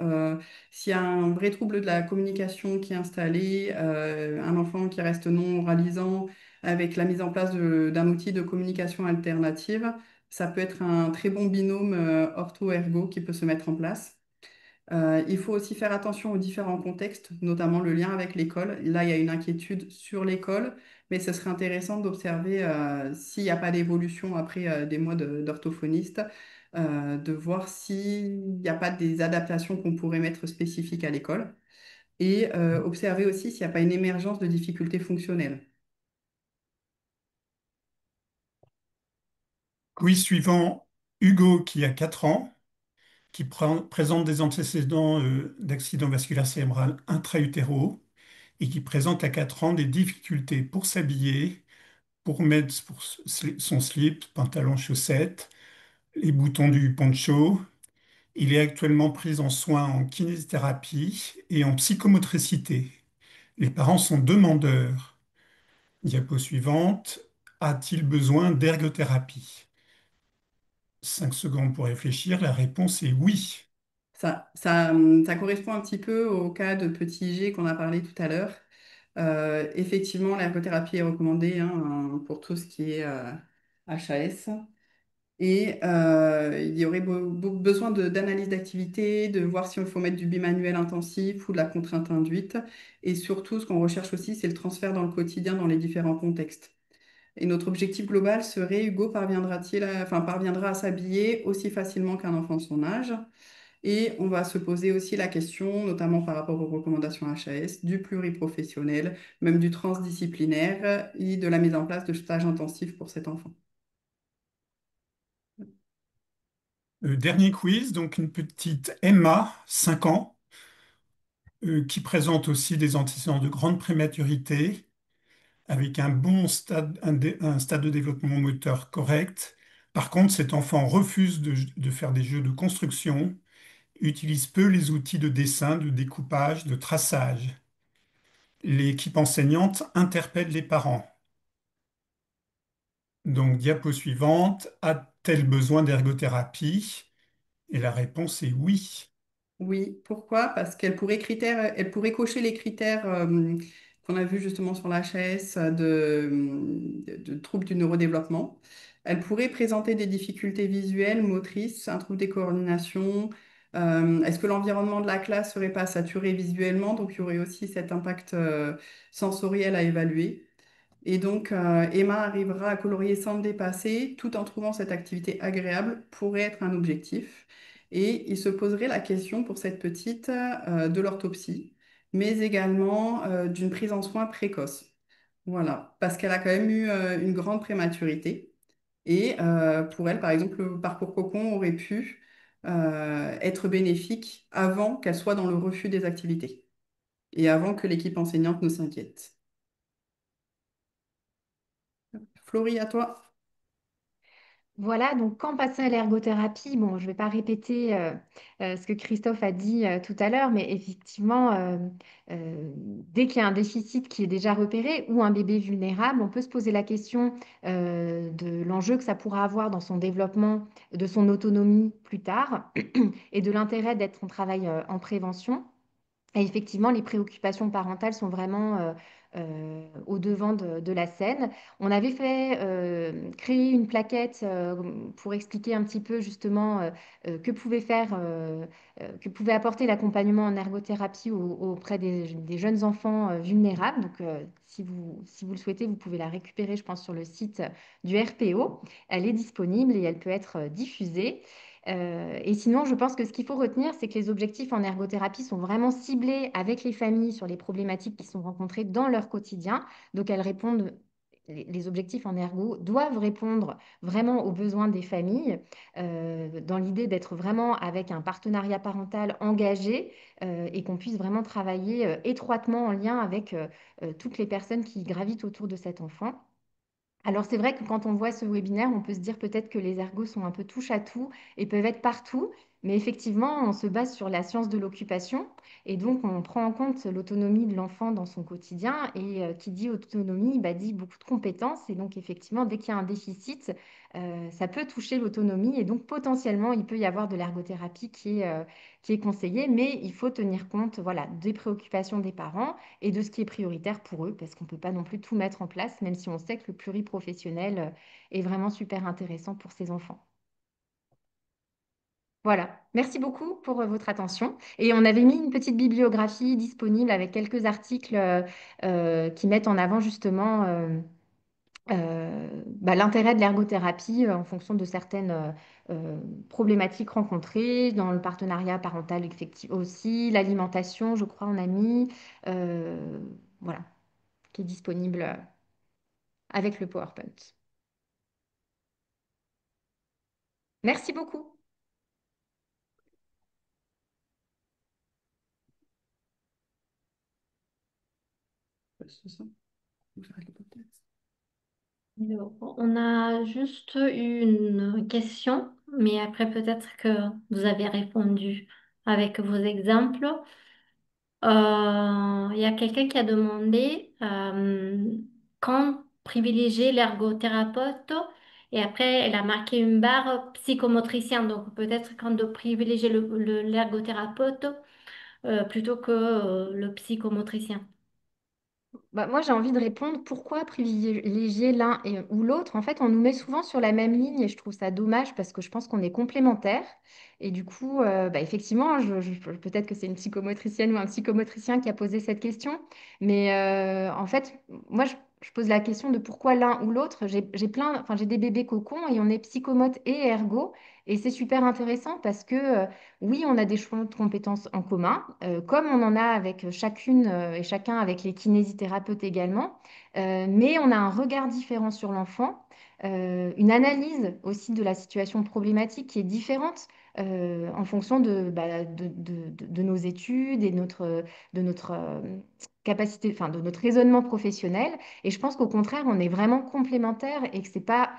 s'il y a un vrai trouble de la communication qui est installé, un enfant qui reste non oralisant, avec la mise en place d'un outil de communication alternative, ça peut être un très bon binôme ortho-ergo qui peut se mettre en place. Il faut aussi faire attention aux différents contextes, notamment le lien avec l'école. Là, il y a une inquiétude sur l'école, mais ce serait intéressant d'observer s'il n'y a pas d'évolution après des mois d'orthophoniste, de voir s'il n'y a pas des adaptations qu'on pourrait mettre spécifiques à l'école et observer aussi s'il n'y a pas une émergence de difficultés fonctionnelles. Quiz suivant, Hugo qui a 4 ans, qui présente des antécédents d'accident vasculaire cérébral intra-utéraux et qui présente à 4 ans des difficultés pour s'habiller, pour mettre son slip, pantalon, chaussettes, les boutons du poncho. Il est actuellement pris en soins en kinésithérapie et en psychomotricité. Les parents sont demandeurs. Diapo suivante, a-t-il besoin d'ergothérapie? 5 secondes pour réfléchir, la réponse est oui. Ça correspond un petit peu au cas de petit G qu'on a parlé tout à l'heure. Effectivement, l'ergothérapie est recommandée hein, pour tout ce qui est HAS. Et il y aurait besoin d'analyse d'activité, de voir si il faut mettre du bimanuel intensif ou de la contrainte induite. Et surtout, ce qu'on recherche aussi, c'est le transfert dans le quotidien, dans les différents contextes. Et notre objectif global serait, Hugo parviendra à s'habiller aussi facilement qu'un enfant de son âge. Et on va se poser aussi la question, notamment par rapport aux recommandations HAS, du pluriprofessionnel, même du transdisciplinaire et de la mise en place de stages intensifs pour cet enfant. Dernier quiz, donc une petite Emma, 5 ans, qui présente aussi des antécédents de grande prématurité, avec un bon stade, un stade de développement moteur correct. Par contre, cet enfant refuse de faire des jeux de construction, utilise peu les outils de dessin, de découpage, de traçage. L'équipe enseignante interpelle les parents. Donc, diapo suivante, a-t-elle besoin d'ergothérapie? Et la réponse est oui. Oui, pourquoi? Parce elle pourrait cocher les critères qu'on a vus justement sur la l'HAS de troubles du neurodéveloppement. Elle pourrait présenter des difficultés visuelles, motrices, un trouble des coordinations. Est-ce que l'environnement de la classe serait pas saturé visuellement? Donc il y aurait aussi cet impact sensoriel à évaluer. Et donc, Emma arrivera à colorier sans le dépasser, tout en trouvant cette activité agréable pourrait être un objectif. Et il se poserait la question pour cette petite de l'orthopsie, mais également d'une prise en soin précoce. Voilà, parce qu'elle a quand même eu une grande prématurité. Et pour elle, par exemple, le parcours cocon aurait pu être bénéfique avant qu'elle soit dans le refus des activités et avant que l'équipe enseignante ne s'inquiète. Florie, à toi. Voilà, donc quand passer à l'ergothérapie, bon, je ne vais pas répéter ce que Christophe a dit tout à l'heure, mais effectivement, dès qu'il y a un déficit qui est déjà repéré ou un bébé vulnérable, on peut se poser la question de l'enjeu que ça pourra avoir dans son développement, de son autonomie plus tard, et de l'intérêt d'être en travail en prévention. Et effectivement, les préoccupations parentales sont vraiment au devant de la scène. On avait fait créer une plaquette pour expliquer un petit peu justement que pouvait faire, que pouvait apporter l'accompagnement en ergothérapie auprès des jeunes enfants vulnérables. Donc, si vous le souhaitez, vous pouvez la récupérer, je pense, sur le site du RPO. Elle est disponible et elle peut être diffusée. Et sinon, je pense que ce qu'il faut retenir, c'est que les objectifs en ergothérapie sont vraiment ciblés avec les familles sur les problématiques qui sont rencontrées dans leur quotidien. Donc, les objectifs en ergo doivent répondre vraiment aux besoins des familles, dans l'idée d'être vraiment avec un partenariat parental engagé et qu'on puisse vraiment travailler étroitement en lien avec toutes les personnes qui gravitent autour de cet enfant. Alors c'est vrai que quand on voit ce webinaire, on peut se dire peut-être que les ergots sont un peu touche à tout et peuvent être partout, mais effectivement, on se base sur la science de l'occupation et donc on prend en compte l'autonomie de l'enfant dans son quotidien et qui dit autonomie, bah, dit beaucoup de compétences et donc effectivement, dès qu'il y a un déficit, ça peut toucher l'autonomie et donc potentiellement, il peut y avoir de l'ergothérapie qui est conseillée, mais il faut tenir compte voilà, des préoccupations des parents et de ce qui est prioritaire pour eux, parce qu'on ne peut pas non plus tout mettre en place, même si on sait que le pluriprofessionnel est vraiment super intéressant pour ces enfants. Voilà, merci beaucoup pour votre attention. Et on avait mis une petite bibliographie disponible avec quelques articles qui mettent en avant justement l'intérêt de l'ergothérapie en fonction de certaines problématiques rencontrées dans le partenariat parental effectif aussi, l'alimentation, je crois, on a mis. euh, voilà, qui est disponible avec le PowerPoint. Merci beaucoup. C'est ça. J'arrête le podcast. Alors, on a juste une question, mais après peut-être que vous avez répondu avec vos exemples. Il y a quelqu'un qui a demandé quand privilégier l'ergothérapeute et après elle a marqué une barre psychomotricien. Donc peut-être quand de privilégier l'ergothérapeute plutôt que le psychomotricien. Bah, moi, j'ai envie de répondre pourquoi privilégier l'un ou l'autre. En fait, on nous met souvent sur la même ligne et je trouve ça dommage parce que je pense qu'on est complémentaires. Et du coup, bah, effectivement, peut-être que c'est une psychomotricienne ou un psychomotricien qui a posé cette question. Mais en fait, moi, je pose la question de pourquoi l'un ou l'autre. Enfin, j'ai des bébés cocons et on est psychomote et ergo. Et c'est super intéressant parce que oui, on a des champs de compétences en commun, comme on en a avec chacune et chacun avec les kinésithérapeutes également. Mais on a un regard différent sur l'enfant, une analyse aussi de la situation problématique qui est différente en fonction de nos études et de notre capacité, enfin, de notre raisonnement professionnel. Et je pense qu'au contraire, on est vraiment complémentaires et que c'est pas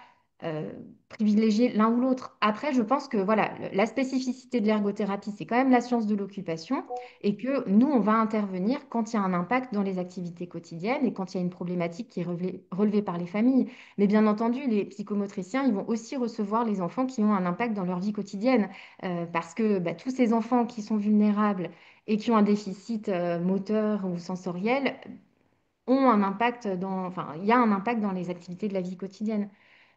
euh, privilégier l'un ou l'autre. Après, je pense que voilà, la spécificité de l'ergothérapie, c'est quand même la science de l'occupation et que nous, on va intervenir quand il y a un impact dans les activités quotidiennes et quand il y a une problématique qui est relevée par les familles. Mais bien entendu, les psychomotriciens, ils vont aussi recevoir les enfants qui ont un impact dans leur vie quotidienne parce que bah, tous ces enfants qui sont vulnérables et qui ont un déficit moteur ou sensoriel ont un impact enfin, il y a un impact dans les activités de la vie quotidienne.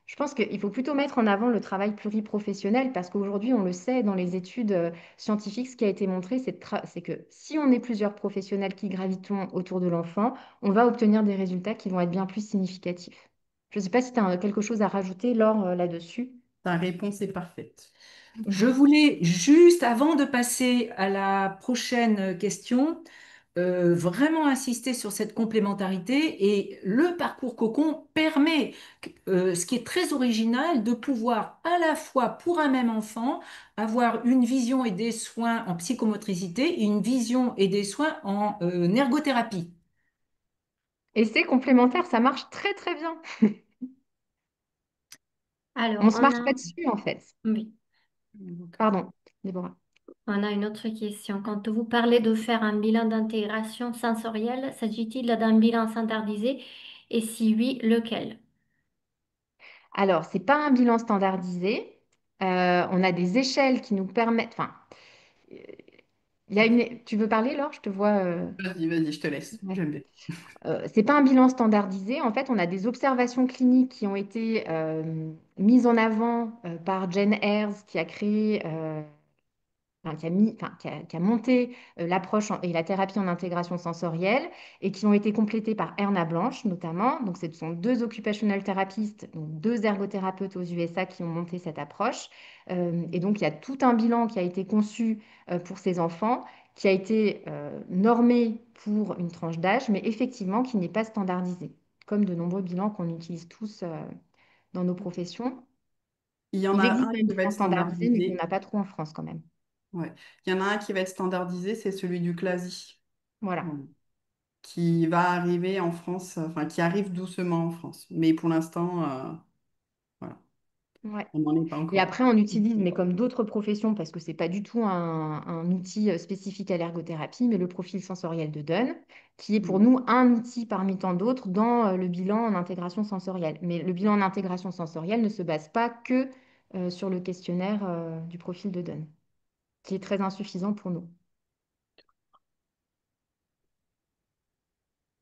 Je pense qu'il faut plutôt mettre en avant le travail pluriprofessionnel parce qu'aujourd'hui, on le sait dans les études scientifiques, ce qui a été montré, c'est que si on est plusieurs professionnels qui gravitons autour de l'enfant, on va obtenir des résultats qui vont être bien plus significatifs. Je ne sais pas si tu as quelque chose à rajouter, Laure, là-dessus. Ta réponse est parfaite. Je voulais juste, avant de passer à la prochaine question, vraiment insister sur cette complémentarité et le parcours cocon permet, ce qui est très original, de pouvoir à la fois pour un même enfant avoir une vision et des soins en psychomotricité et une vision et des soins en ergothérapie. Et c'est complémentaire, ça marche très très bien. On Alors, ne se marche pas dessus en fait. oui, Pardon, Déborah. on a une autre question. Quand vous parlez de faire un bilan d'intégration sensorielle, s'agit-il d'un bilan standardisé? Et si oui, lequel? Alors, c'est pas un bilan standardisé. On a des échelles qui nous permettent. Enfin, euh, il y a une. Tu veux parler, Laure? Je te vois. Vas-y, vas-y, je te laisse. Ouais. J'aime bien. C'est pas un bilan standardisé. En fait, on a des observations cliniques qui ont été mises en avant par Jen Ayres, qui a créé enfin, qui a monté l'approche et la thérapie en intégration sensorielle et qui ont été complétées par Erna Blanche notamment. Donc, ce sont deux occupational thérapistes, donc deux ergothérapeutes aux USA qui ont monté cette approche. Et donc, il y a tout un bilan qui a été conçu pour ces enfants, qui a été normé pour une tranche d'âge, mais effectivement qui n'est pas standardisé, comme de nombreux bilans qu'on utilise tous dans nos professions. Il y en Il a existe un des qui va bilans être standardisés, mais qu'on standardisé. n'a pas trop en France quand même. Ouais. Il y en a un qui va être standardisé, c'est celui du CLASI. Voilà. Voilà. Qui va arriver en France, enfin qui arrive doucement en France. Mais pour l'instant, voilà, Ouais. on n'en est pas Et encore là. après, on utilise, mais comme d'autres professions, parce que c'est pas du tout un outil spécifique à l'ergothérapie, mais le profil sensoriel de Dunn, qui est pour Mm. nous un outil parmi tant d'autres dans le bilan en intégration sensorielle. Mais le bilan en intégration sensorielle ne se base pas que sur le questionnaire du profil de Dunn, qui est très insuffisant pour nous.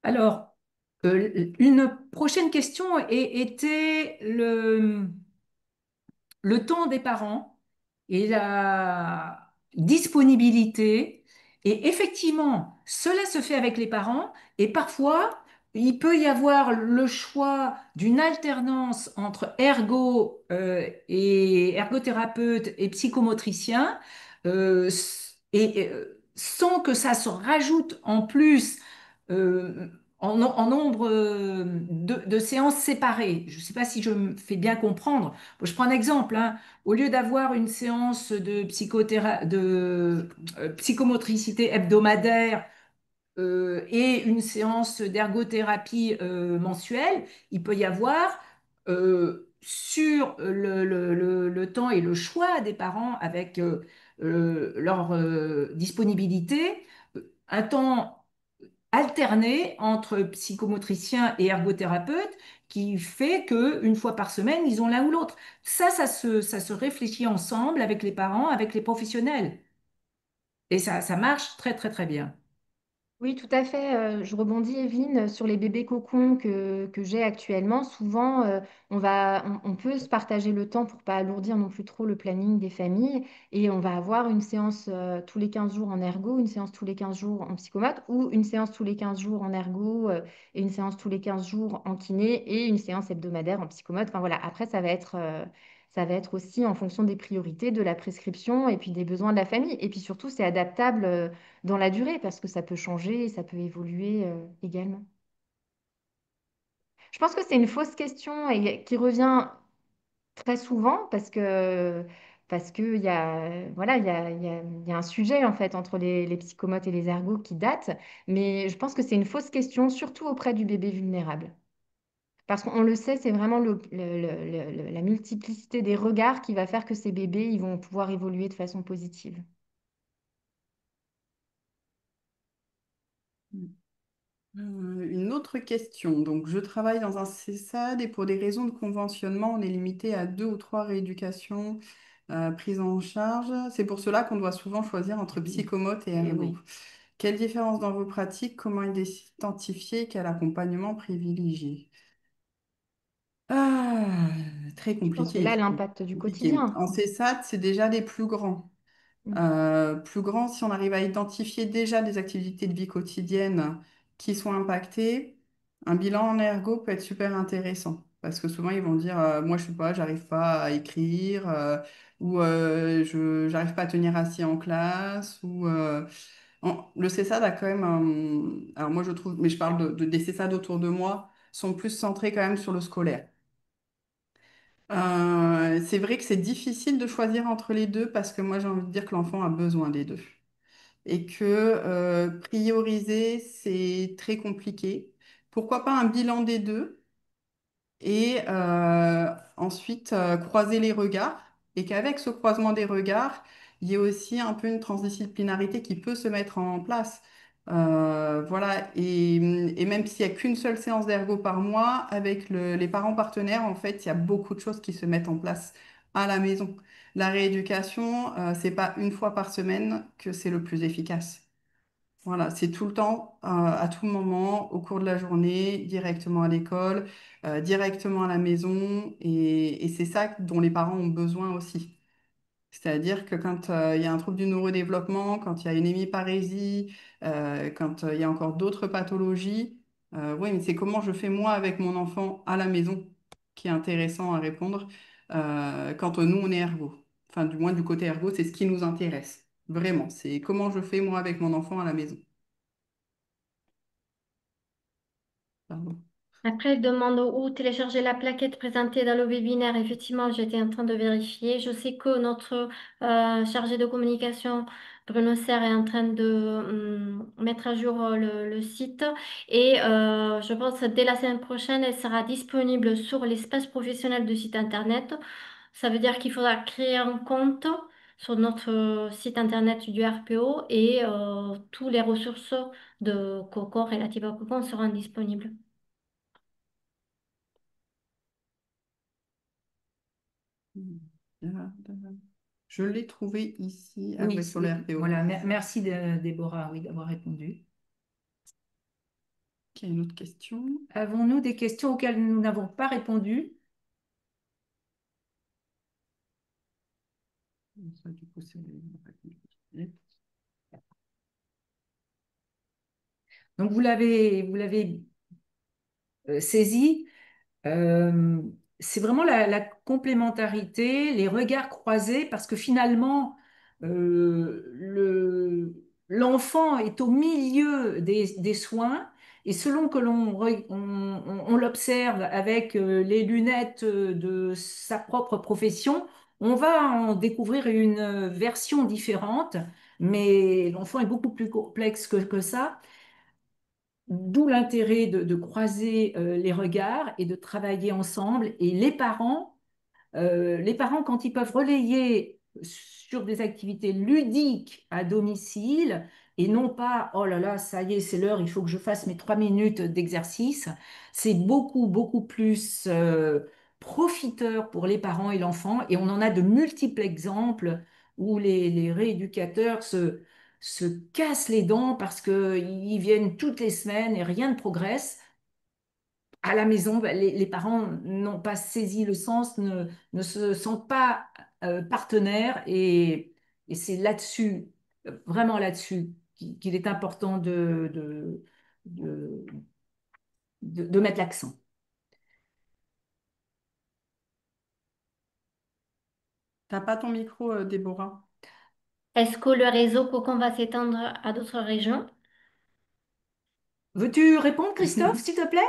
Alors, une prochaine question était le temps des parents et la disponibilité. Et effectivement, cela se fait avec les parents et parfois, il peut y avoir le choix d'une alternance entre et ergothérapeute et psychomotricien sans que ça se rajoute en plus en nombre de séances séparées. Je ne sais pas si je me fais bien comprendre. Bon, je prends un exemple, hein. Au lieu d'avoir une séance de psychomotricité hebdomadaire et une séance d'ergothérapie mensuelle, il peut y avoir sur le temps et le choix des parents avec leur disponibilité, un temps alterné entre psychomotricien et ergothérapeute qui fait que une fois par semaine, ils ont l'un ou l'autre. Ça se réfléchit ensemble avec les parents, avec les professionnels. Et ça marche très, très, très bien. Oui, tout à fait. Je rebondis, Evelyne, sur les bébés cocons que j'ai actuellement. Souvent, on peut se partager le temps pour pas alourdir non plus trop le planning des familles. Et on va avoir une séance tous les 15 jours en ergo, une séance tous les 15 jours en psychomote, ou une séance tous les 15 jours en ergo, et une séance tous les 15 jours en kiné, et une séance hebdomadaire en psychomote. Enfin voilà, après, ça va être aussi en fonction des priorités, de la prescription et puis des besoins de la famille. Et puis surtout, c'est adaptable. Dans la durée, parce que ça peut changer et ça peut évoluer également. Je pense que c'est une fausse question et qui revient très souvent parce que il y a, voilà, il y a un sujet en fait entre les psychomotes et les ergots qui date, mais je pense que c'est une fausse question, surtout auprès du bébé vulnérable. Parce qu'on le sait, c'est vraiment la multiplicité des regards qui va faire que ces bébés, ils vont pouvoir évoluer de façon positive. Une autre question. Donc, je travaille dans un CESAD et pour des raisons de conventionnement, on est limité à 2 ou 3 rééducations prises en charge. C'est pour cela qu'on doit souvent choisir entre Oui. psychomote et Eh ergo. oui. Quelle différence dans vos pratiques? Comment identifier quel accompagnement privilégier? Ah, très Je pense que là, compliqué. l'impact du Compliqué. quotidien. En CESAD, c'est déjà les plus grands. Mm. Plus grand, si on arrive à identifier déjà des activités de vie quotidienne qui sont impactées, un bilan en ergo peut être super intéressant. Parce que souvent, ils vont dire, moi, je sais pas, j'arrive pas à écrire, ou je j'arrive pas à tenir assis en classe, ou le CESAD a quand même alors moi, je trouve, mais je parle des CESAD autour de moi, sont plus centrés quand même sur le scolaire. C'est vrai que c'est difficile de choisir entre les deux parce que moi j'ai envie de dire que l'enfant a besoin des deux et que prioriser c'est très compliqué. Pourquoi pas un bilan des deux et ensuite croiser les regards et qu'avec ce croisement des regards, il y ait aussi un peu une transdisciplinarité qui peut se mettre en place. Voilà, et même s'il n'y a qu'une seule séance d'ergo par mois, avec les parents partenaires, en fait, il y a beaucoup de choses qui se mettent en place à la maison. La rééducation, c'est pas une fois par semaine que c'est le plus efficace. Voilà, c'est tout le temps, à tout moment, au cours de la journée, directement à l'école, directement à la maison, et c'est ça dont les parents ont besoin aussi. C'est-à-dire que quand il y a un trouble du neurodéveloppement, quand il y a une hémiparésie, quand il y a encore d'autres pathologies, oui, mais c'est comment je fais moi avec mon enfant à la maison qui est intéressant à répondre quand nous, on est ergo. Enfin, du moins du côté ergo, c'est ce qui nous intéresse. Vraiment, c'est comment je fais moi avec mon enfant à la maison. Pardon. Après, elle demande où télécharger la plaquette présentée dans le webinaire. Effectivement, j'étais en train de vérifier. Je sais que notre chargé de communication, Bruno Serre, est en train de mettre à jour le site. Et je pense que dès la semaine prochaine, elle sera disponible sur l'espace professionnel du site Internet. Ça veut dire qu'il faudra créer un compte sur notre site Internet du RPO et toutes les ressources de Coco relatives à Coco seront disponibles. Je l'ai trouvé ici Oui, sur le RPO. voilà. Merci Déborah, oui, d'avoir répondu. Il y a une autre question. Avons-nous des questions auxquelles nous n'avons pas répondu? Ça, du coup, Donc vous l'avez saisi. Euh, c'est vraiment la complémentarité, les regards croisés, parce que finalement, l'enfant est au milieu des soins, et selon que on l'observe avec les lunettes de sa propre profession, on va en découvrir une version différente, mais l'enfant est beaucoup plus complexe que ça. D'où l'intérêt de croiser les regards et de travailler ensemble. Et les parents, quand ils peuvent relayer sur des activités ludiques à domicile et non pas, oh là là, ça y est, c'est l'heure, il faut que je fasse mes 3 minutes d'exercice, c'est beaucoup, beaucoup plus profiteur pour les parents et l'enfant. Et on en a de multiples exemples où les rééducateurs se cassent les dents parce qu'ils viennent toutes les semaines et rien ne progresse. À la maison, bah, les parents n'ont pas saisi le sens, ne se sentent pas partenaires et c'est là-dessus, vraiment là-dessus, qu'il est important de, de mettre l'accent. T'as pas ton micro, Déborah? Est-ce que le réseau Cocon va s'étendre à d'autres régions? Veux-tu répondre, Christophe, s'il te plaît?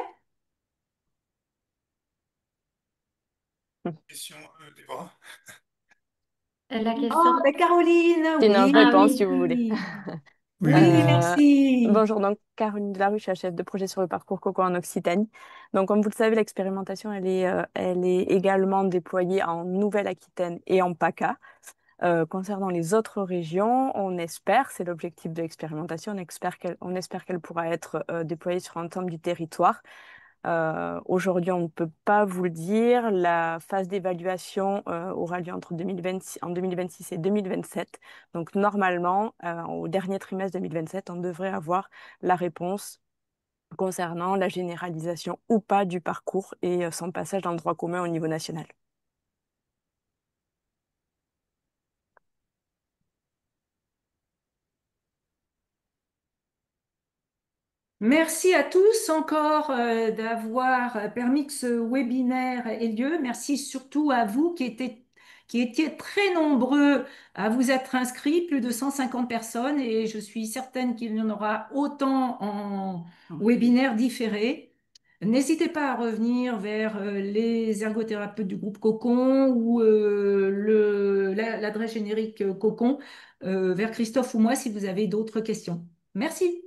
Question, Déborah. La question. Oh, ben Caroline, Sinon, je Ah réponds oui. si vous voulez. Oui, Oui, Euh, merci. Bonjour, donc Caroline Delarue, je suis chef de projet sur le parcours Coco en Occitanie. Donc, comme vous le savez, l'expérimentation, elle est également déployée en Nouvelle-Aquitaine et en PACA. Concernant les autres régions, on espère, c'est l'objectif de l'expérimentation, on espère qu'elle pourra être déployée sur l'ensemble du territoire. Aujourd'hui, on ne peut pas vous le dire. La phase d'évaluation aura lieu entre 2026, en 2026 et 2027. Donc, normalement, au dernier trimestre 2027, on devrait avoir la réponse concernant la généralisation ou pas du parcours et son passage dans le droit commun au niveau national. Merci à tous encore d'avoir permis que ce webinaire ait lieu. Merci surtout à vous qui étiez très nombreux à vous être inscrits, plus de 150 personnes, et je suis certaine qu'il y en aura autant en webinaire différé. N'hésitez pas à revenir vers les ergothérapeutes du groupe Cocon ou l'adresse générique Cocon, vers Christophe ou moi si vous avez d'autres questions. Merci.